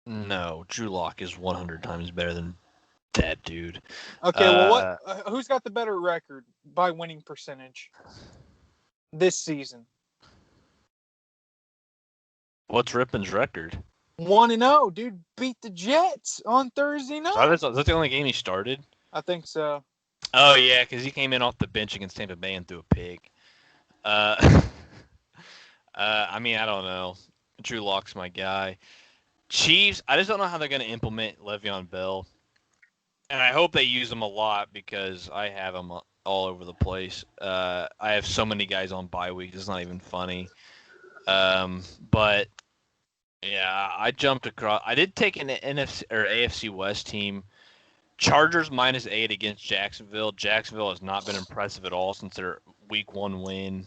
No, Drew Lock is 100 times better than that dude. Okay, well, who's got the better record by winning percentage this season? What's Rippon's record? 1-0, dude. Beat the Jets on Thursday night. Is that the only game he started? I think so. Oh yeah, because he came in off the bench against Tampa Bay and threw a pick. I mean, I don't know. Drew Lock's my guy. Chiefs, I just don't know how they're going to implement Le'Veon Bell. And I hope they use him a lot because I have him all over the place. I have so many guys on bye weeks, it's not even funny. But yeah, I jumped across. I did take an NFC or AFC West team. Chargers -8 against Jacksonville. Jacksonville has not been impressive at all since their Week 1 win.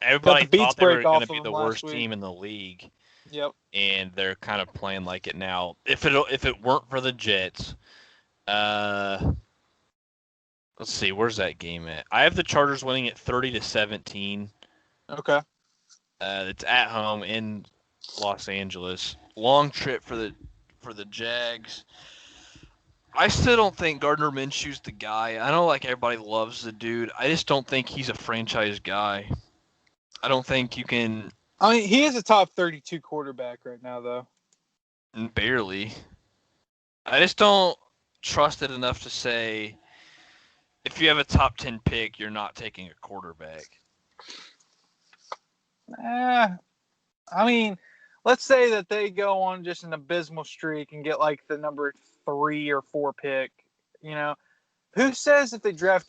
Everybody thought they were going to be the worst team in the league. Yep. And they're kind of playing like it now. If it weren't for the Jets, let's see, where's that game at? I have the Chargers winning at 30-17. Okay. It's at home in Los Angeles. Long trip for the Jags. I still don't think Gardner Minshew's the guy. I know like everybody loves the dude. I just don't think he's a franchise guy. I don't think you can. I mean, he is a top 32 quarterback right now, though. Barely. I just don't trust it enough to say if you have a top 10 pick, you're not taking a quarterback. I mean, let's say that they go on just an abysmal streak and get like the number 3 or 4 pick. You know, who says if they draft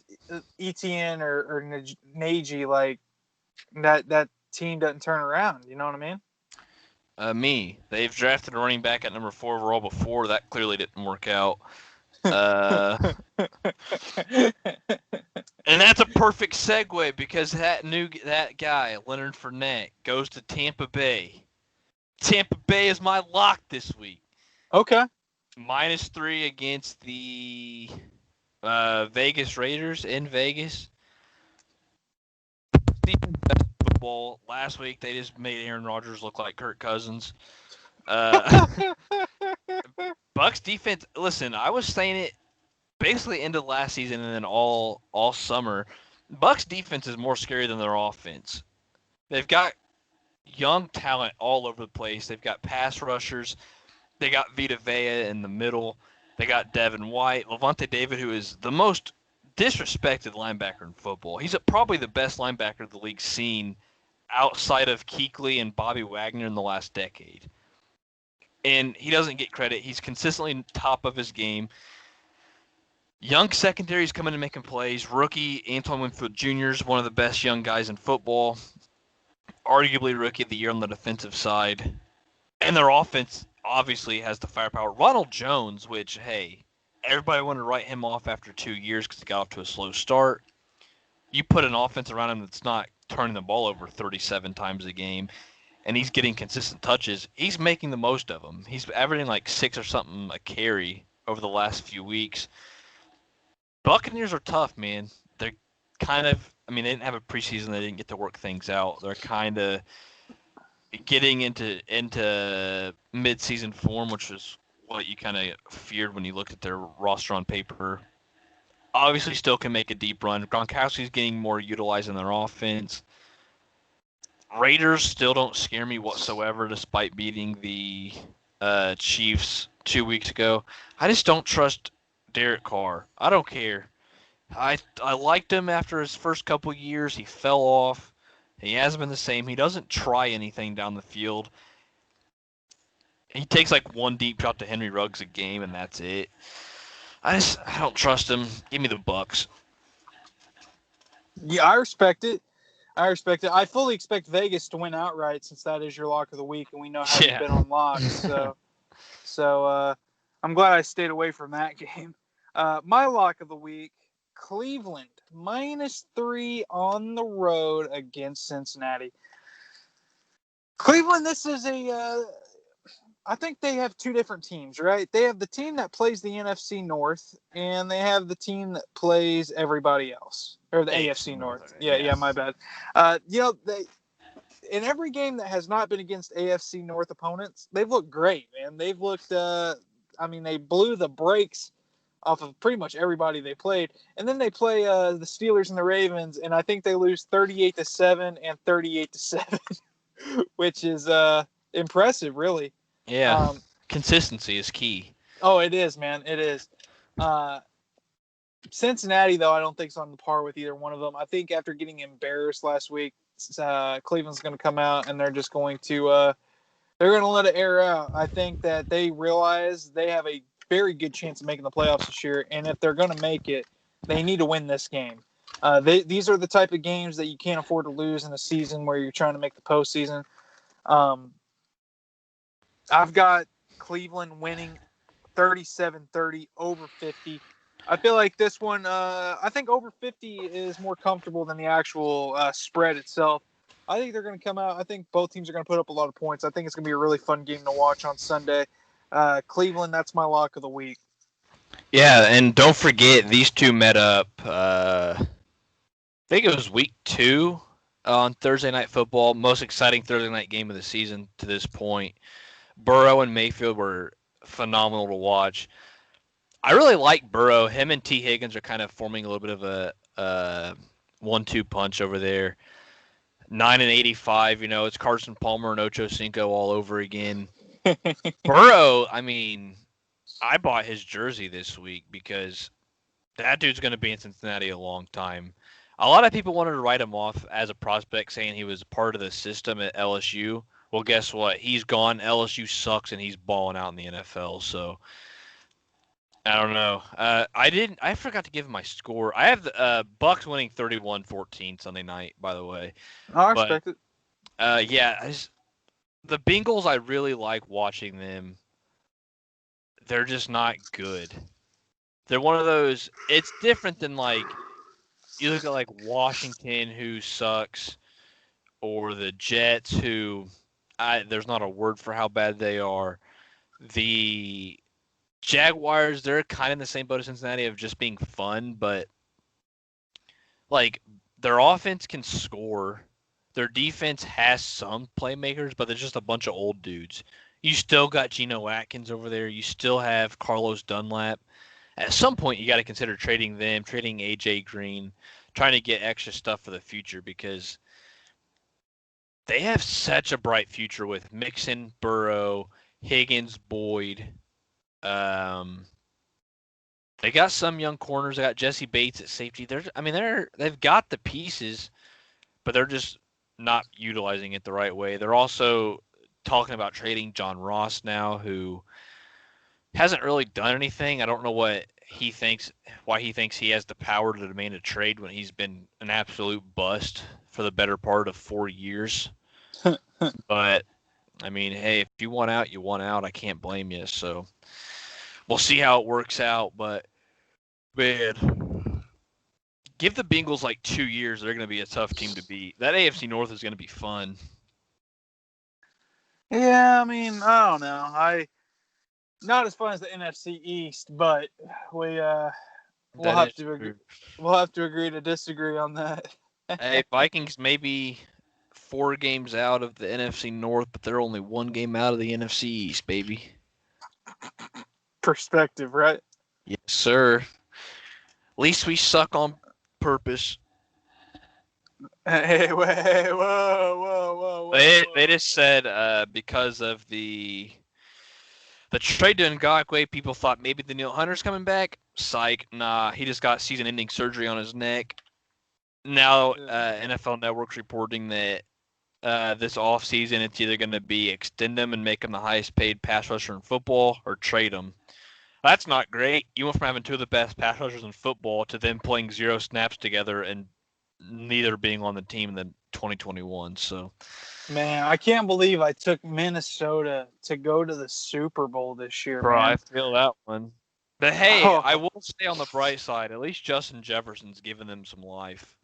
Etienne or Najee, like that team doesn't turn around? You know what I mean? Me. They've drafted a running back at number 4 overall before. That clearly didn't work out. And that's a perfect segue because that guy, Leonard Fournette, goes to Tampa Bay. Tampa Bay is my lock this week. Okay. -3 against the Vegas Raiders in Vegas. Football. Last week they just made Aaron Rodgers look like Kirk Cousins. Bucks defense. Listen, I was saying it basically into last season and then all summer. Bucks defense is more scary than their offense. They've got young talent all over the place. They've got pass rushers. They got Vita Vea in the middle. They got Devin White, Levante David, who is the most disrespected linebacker in football. He's probably the best linebacker the league's seen outside of Kuechly and Bobby Wagner in the last decade. And he doesn't get credit. He's consistently top of his game. Young secondaries coming and making plays. Rookie Antoine Winfield Jr. is one of the best young guys in football. Arguably Rookie of the Year on the defensive side. And their offense obviously has the firepower. Ronald Jones, which, hey, everybody wanted to write him off after 2 years because he got off to a slow start. You put an offense around him that's not turning the ball over 37 times a game, and he's getting consistent touches. He's making the most of them. He's averaging like 6 or something a carry over the last few weeks. Buccaneers are tough, man. They're kind of, I mean, they didn't have a preseason. They didn't get to work things out. They're kind of getting into mid-season form, which is what you kind of feared when you looked at their roster on paper. Obviously, still can make a deep run. Gronkowski's getting more utilized in their offense. Raiders still don't scare me whatsoever, despite beating the Chiefs 2 weeks ago. I just don't trust Derek Carr. I don't care. I liked him after his first couple years. He fell off. He hasn't been the same. He doesn't try anything down the field. He takes like one deep shot to Henry Ruggs a game, and that's it. I don't trust him. Give me the Bucks. Yeah, I respect it. I fully expect Vegas to win outright since that is your lock of the week, and we know how you Yeah. bet on locks. So I'm glad I stayed away from that game. My lock of the week: Cleveland -3 on the road against Cincinnati. Cleveland, this is I think they have two different teams, right? They have the team that plays the NFC North, and they have the team that plays everybody else, or the AFC North. Yeah, my bad. They in every game that has not been against AFC North opponents, they've looked great, man. They've looked. They blew the brakes off of pretty much everybody they played, and then they play the Steelers and the Ravens, and I think they lose 38-7 and 38-7, which is impressive, really. Yeah. Um, Consistency is key. Oh, it is, man. It is. Uh, Cincinnati, though, I don't think is on the par with either one of them. I think after getting embarrassed last week, Cleveland's going to come out and they're just going to they're going to let it air out. I think that they realize they have a very good chance of making the playoffs this year, and if they're going to make it, they need to win this game. These are the type of games that you can't afford to lose in a season where you're trying to make the postseason. Um, I've got Cleveland winning 37-30 over 50. I feel like this one, I think over 50 is more comfortable than the actual spread itself. I think they're going to come out. I think both teams are going to put up a lot of points. I think it's going to be a really fun game to watch on Sunday. Cleveland, that's my lock of the week. Yeah, and don't forget these two met up. I think it was week 2 on Thursday Night Football. Most exciting Thursday night game of the season to this point. Burrow and Mayfield were phenomenal to watch. I really like Burrow. Him and T. Higgins are kind of forming a little bit of a 1-2 punch over there. 9-85, it's Carson Palmer and Ocho Cinco all over again. Burrow, I bought his jersey this week because that dude's going to be in Cincinnati a long time. A lot of people wanted to write him off as a prospect, saying he was part of the system at LSU. Well, guess what? He's gone. LSU sucks, and he's balling out in the NFL. So I don't know. I forgot to give him my score. I have the Bucks winning 31-14 Sunday night, by the way. I But respect it. the Bengals, I really like watching them. They're just not good. They're one of those. It's different than like you look at like Washington, who sucks, or the Jets, who there's not a word for how bad they are. The Jaguars, they're kind of in the same boat as Cincinnati of just being fun, but like their offense can score. Their defense has some playmakers, but they're just a bunch of old dudes. You still got Geno Atkins over there. You still have Carlos Dunlap. At some point, you got to consider trading them, trading AJ Green, trying to get extra stuff for the future because they have such a bright future with Mixon, Burrow, Higgins, Boyd. They got some young corners. They got Jesse Bates at safety. They've got the pieces, but they're just not utilizing it the right way. They're also talking about trading John Ross now, who hasn't really done anything. I don't know why he thinks he has the power to demand a trade when he's been an absolute bust for the better part of 4 years. But hey, if you want out, you want out. I can't blame you. So we'll see how it works out. But man, give the Bengals like 2 years. They're going to be a tough team to beat. That AFC North is going to be fun. Yeah, I don't know. Not as fun as the NFC East, but we'll have to agree to disagree on that. Hey, Vikings maybe 4 games out of the NFC North, but they're only 1 game out of the NFC East, baby. Perspective, right? Yes, sir. At least we suck on purpose. Hey, whoa. They just said because of the trade to Ngakoue, people thought maybe the Neil Hunter's coming back. Psych, nah. He just got season-ending surgery on his neck. Now NFL Network's reporting that this offseason. It's either going to be extend them and make him the highest paid pass rusher in football or trade him. That's not great. You went from having two of the best pass rushers in football to them playing 0 snaps together and neither being on the team in the 2021. So, Man, I can't believe I took Minnesota to go to the Super Bowl this year, bro, I man. feel that one. But hey, I Oh, will stay on the bright side. At least Justin Jefferson's giving them some life.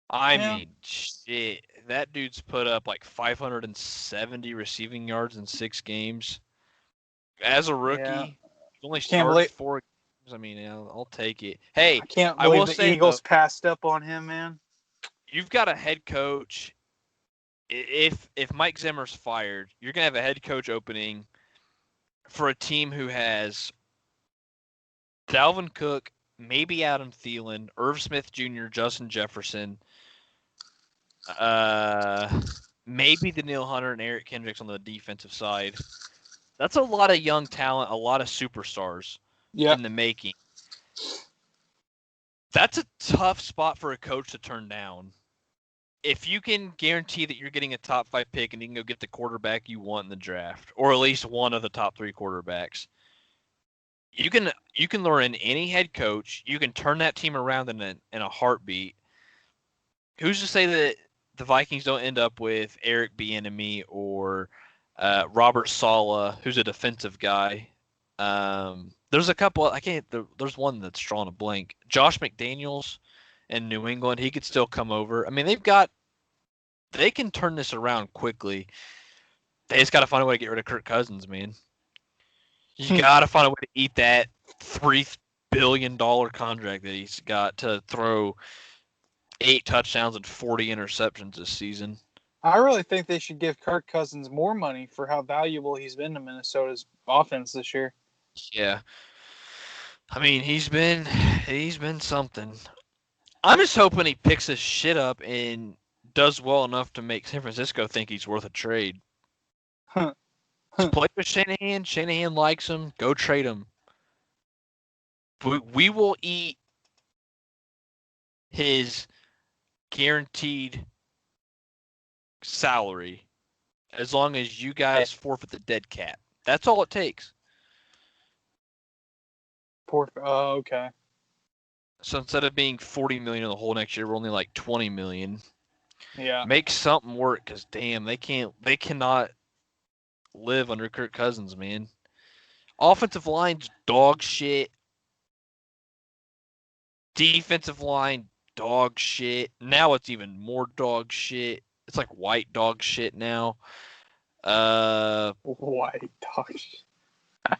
I yeah, mean, shit. That dude's put up like 570 receiving yards in 6 games. As a yeah. rookie, he only Can't started believe 4 games. I mean, I'll take it. Hey, I can't I believe will the say though, Eagles passed up on him, man. you've got a head coach. If Mike Zimmer's fired, you're gonna have a head coach opening for a team who has Dalvin Cook, maybe Adam Thielen, Irv Smith Jr., Justin Jefferson, maybe Daniil Hunter and Eric Kendricks on the defensive side. That's a lot of young talent, a lot of superstars Yep. in the making. That's a tough spot for a coach to turn down. If you can guarantee that you're getting a top 5 pick and you can go get the quarterback you want in the draft, or at least one of the top 3 quarterbacks, you can lure in any head coach. You can turn that team around in a heartbeat. Who's to say that the Vikings don't end up with Eric Bieniemy or Robert Saleh, who's a defensive guy? There's a couple. I can't. There's one that's drawing a blank. Josh McDaniels in New England. He could still come over. I mean, they can turn this around quickly. They just got to find a way to get rid of Kirk Cousins, man. You got to find a way to eat that $3 billion contract that he's got to throw 8 touchdowns and 40 interceptions this season. I really think they should give Kirk Cousins more money for how valuable he's been to Minnesota's offense this year. Yeah. I mean, he's been something. I'm just hoping he picks his shit up and does well enough to make San Francisco think he's worth a trade. Just play with Shanahan. Shanahan likes him. Go trade him. We will eat his guaranteed salary as long as you guys forfeit the dead cap. That's all it takes. Oh, okay. So instead of being $40 million the whole next year, we're only like $20 million. Yeah. Make something work, because damn, they cannot live under Kirk Cousins, man. Offensive line's dog shit. Defensive line, dog shit. Now it's even more dog shit. It's like white dog shit now. White dog shit.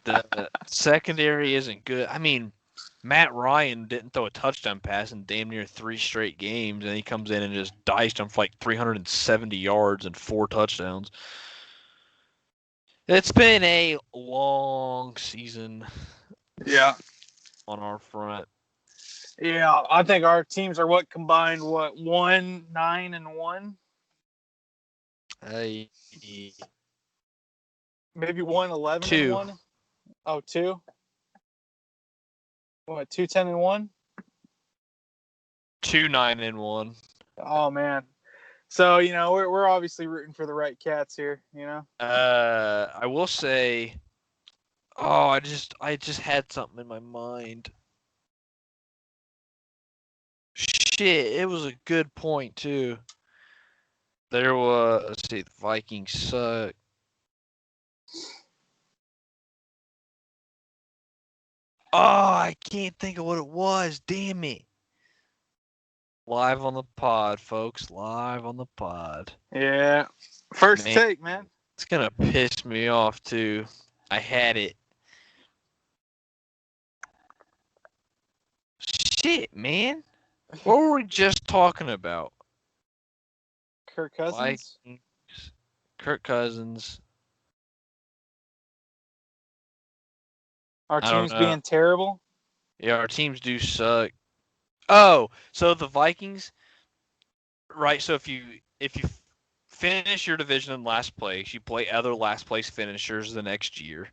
The secondary isn't good. I mean, Matt Ryan didn't throw a touchdown pass in damn near 3 straight games, and he comes in and just diced him for like 370 yards and 4 touchdowns. It's been a long season. Yeah. On our front. Yeah, I think our teams are combined 1-9-1. Hey. Maybe 1-11-1. Oh, 2. What, 2-10-1? 2-9-1. Oh man. So, we're obviously rooting for the right cats here, I will say, I just had something in my mind. Shit, it was a good point too. There was, let's see, the Vikings suck. Oh, I can't think of what it was. Damn it. Live on the pod, folks. Live on the pod. Yeah. First take, man. It's going to piss me off, too. I had it. Shit, man. What were we just talking about? Kirk Cousins? Kirk Cousins. Our team's being terrible? Yeah, our teams do suck. Oh, so the Vikings, right? So if you finish your division in last place, you play other last place finishers the next year.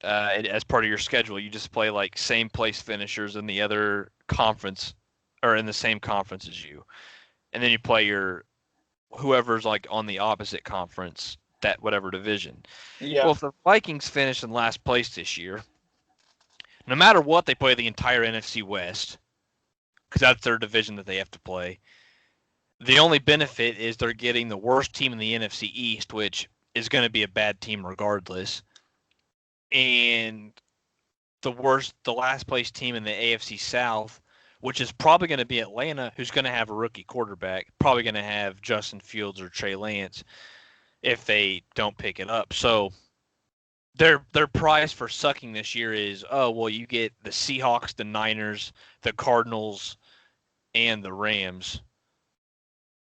As part of your schedule, you just play like same place finishers in the other conference or in the same conference as you, and then you play your whoever's like on the opposite conference, that whatever division. Yeah. Well, if the Vikings finish in last place this year, no matter what, they play the entire NFC West because that's their division that they have to play. The only benefit is they're getting the worst team in the NFC East, which is going to be a bad team regardless, and the last place team in the AFC South, which is probably going to be Atlanta, who's going to have a rookie quarterback, probably going to have Justin Fields or Trey Lance if they don't pick it up. So their prize for sucking this year is, oh well, you get the Seahawks, the Niners, the Cardinals, and the Rams.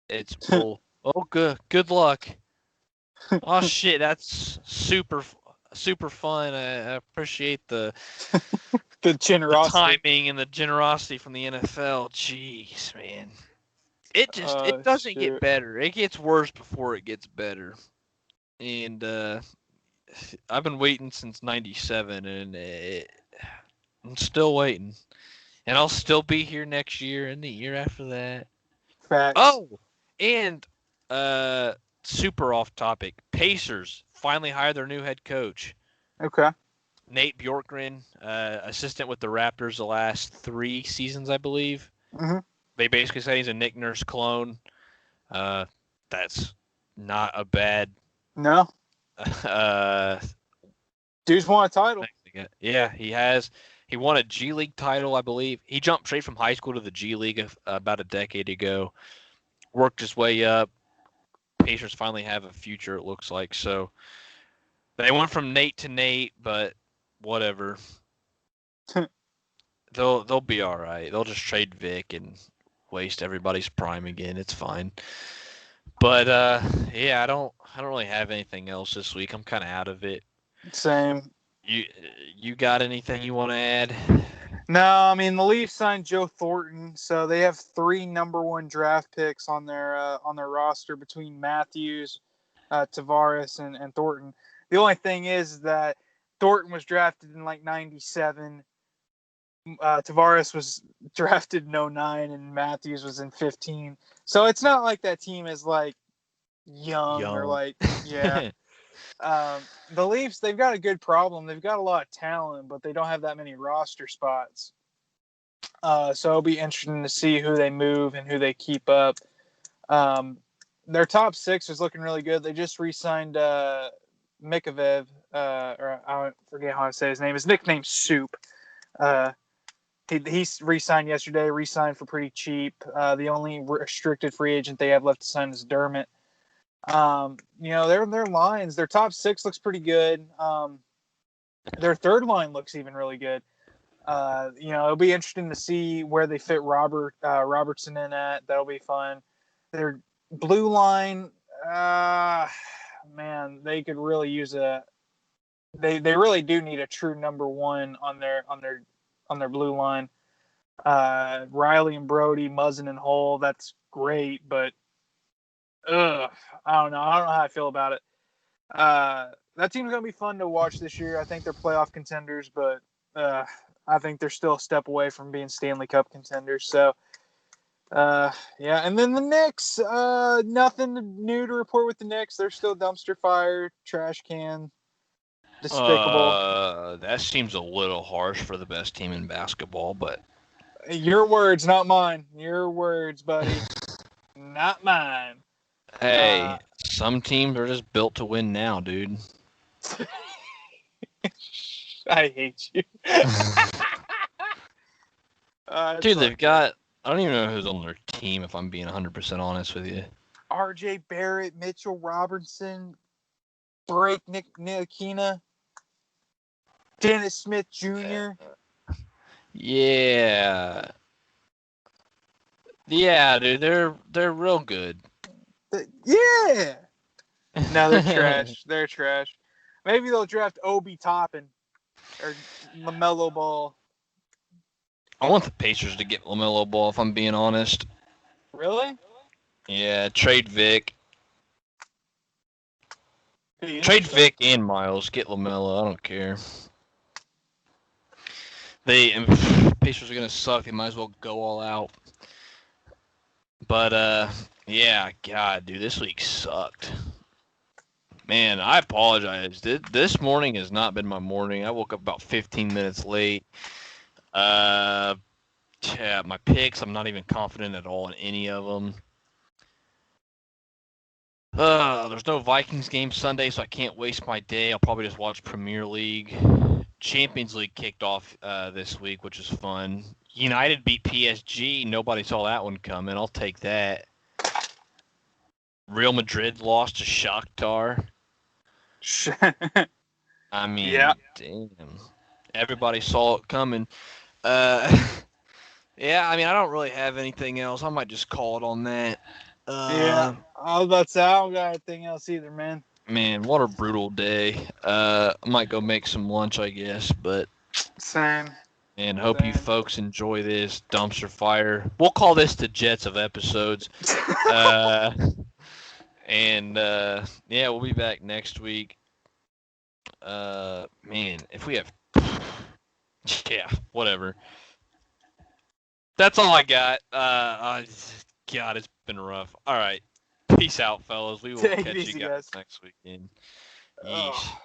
It's oh good luck. Oh shit, that's super fun. I appreciate the generosity. timing and the generosity from the NFL. Jeez, man. It doesn't get better. It gets worse before it gets better. And I've been waiting since '97, and I'm still waiting. And I'll still be here next year and the year after that. Facts. Oh, and super off topic. Pacers finally hired their new head coach. Okay. Nate Bjorkgren, assistant with the Raptors the last 3 seasons, I believe. Mm-hmm. They basically say he's a Nick Nurse clone. That's not a bad. No. Dude's won a title. Yeah, he has. He won a G League title, I believe. He jumped straight from high school to the G League about a decade ago. Worked his way up. Pacers finally have a future, it looks like. So they went from Nate to Nate, but whatever. They'll be all right. They'll just trade Vic and waste everybody's prime again. It's fine. But yeah, I don't really have anything else this week. I'm kind of out of it. Same. You got anything you want to add? No, I mean the Leafs signed Joe Thornton, so they have 3 number 1 draft picks on their roster between Matthews, Tavares, and Thornton. The only thing is that Thornton was drafted in like '97. Tavares was drafted in '09, and Matthews was in '15. So it's not like that team is like young. Or like yeah. The Leafs, they've got a good problem. They've got a lot of talent, but they don't have that many roster spots. So it'll be interesting to see who they move and who they keep up. Their top 6 is looking really good. They just re-signed Mikovev, or I forget how to say his name. His nickname's Soup. He re-signed yesterday, re-signed for pretty cheap. The only restricted free agent they have left to sign is Dermott. Their lines, their top 6 looks pretty good. Their third line looks even really good. It'll be interesting to see where they fit Robertson in at. That'll be fun. Their blue line, man, they could really use they really do need a true number 1 on their blue line. Riley and Brody, Muzzin and Hull, that's great, but I don't know. I don't know how I feel about it. That team's going to be fun to watch this year. I think they're playoff contenders, but I think they're still a step away from being Stanley Cup contenders. So, yeah. And then the Knicks, nothing new to report with the Knicks. They're still dumpster fire, trash can, despicable. That seems a little harsh for the best team in basketball, but your words, not mine. Your words, buddy, not mine. Hey, some teams are just built to win now, dude. I hate you. Dude, they've got... I don't even know who's on their team, if I'm being 100% honest with you. R.J. Barrett, Mitchell Robinson, Blake Ntilikina, Dennis Smith Jr. Yeah. Yeah, dude, they're real good. Yeah. No, they're trash. They're trash. Maybe they'll draft Obi Toppin or LaMelo Ball. I want the Pacers to get LaMelo Ball, if I'm being honest. Really? Yeah, trade Vic. Trade Vic and Miles. Get LaMelo. I don't care. Pacers are going to suck. They might as well go all out. But, Yeah, God, dude, this week sucked. Man, I apologize. This morning has not been my morning. I woke up about 15 minutes late. Uh, yeah, my picks, I'm not even confident at all in any of them. There's no Vikings game Sunday, so I can't waste my day. I'll probably just watch Premier League. Champions League kicked off this week, which is fun. United beat PSG. Nobody saw that one coming. I'll take that. Real Madrid lost to Shakhtar. I mean, Yeah. damn. Everybody saw it coming. Uh, yeah, I mean, I don't really have anything else. I might just call it on that. Yeah. I was about to say, I don't got anything else either, man. Man, what a brutal day. I might go make some lunch, I guess, but Same. and hope you folks enjoy this dumpster fire. We'll call this the Jets of episodes. Yeah, we'll be back next week. Man, if we have, yeah, whatever. That's all I got. God, it's been rough. All right, peace out, fellas. We will Take it catch easy, you guys guys. next weekend. Oh. Yeesh.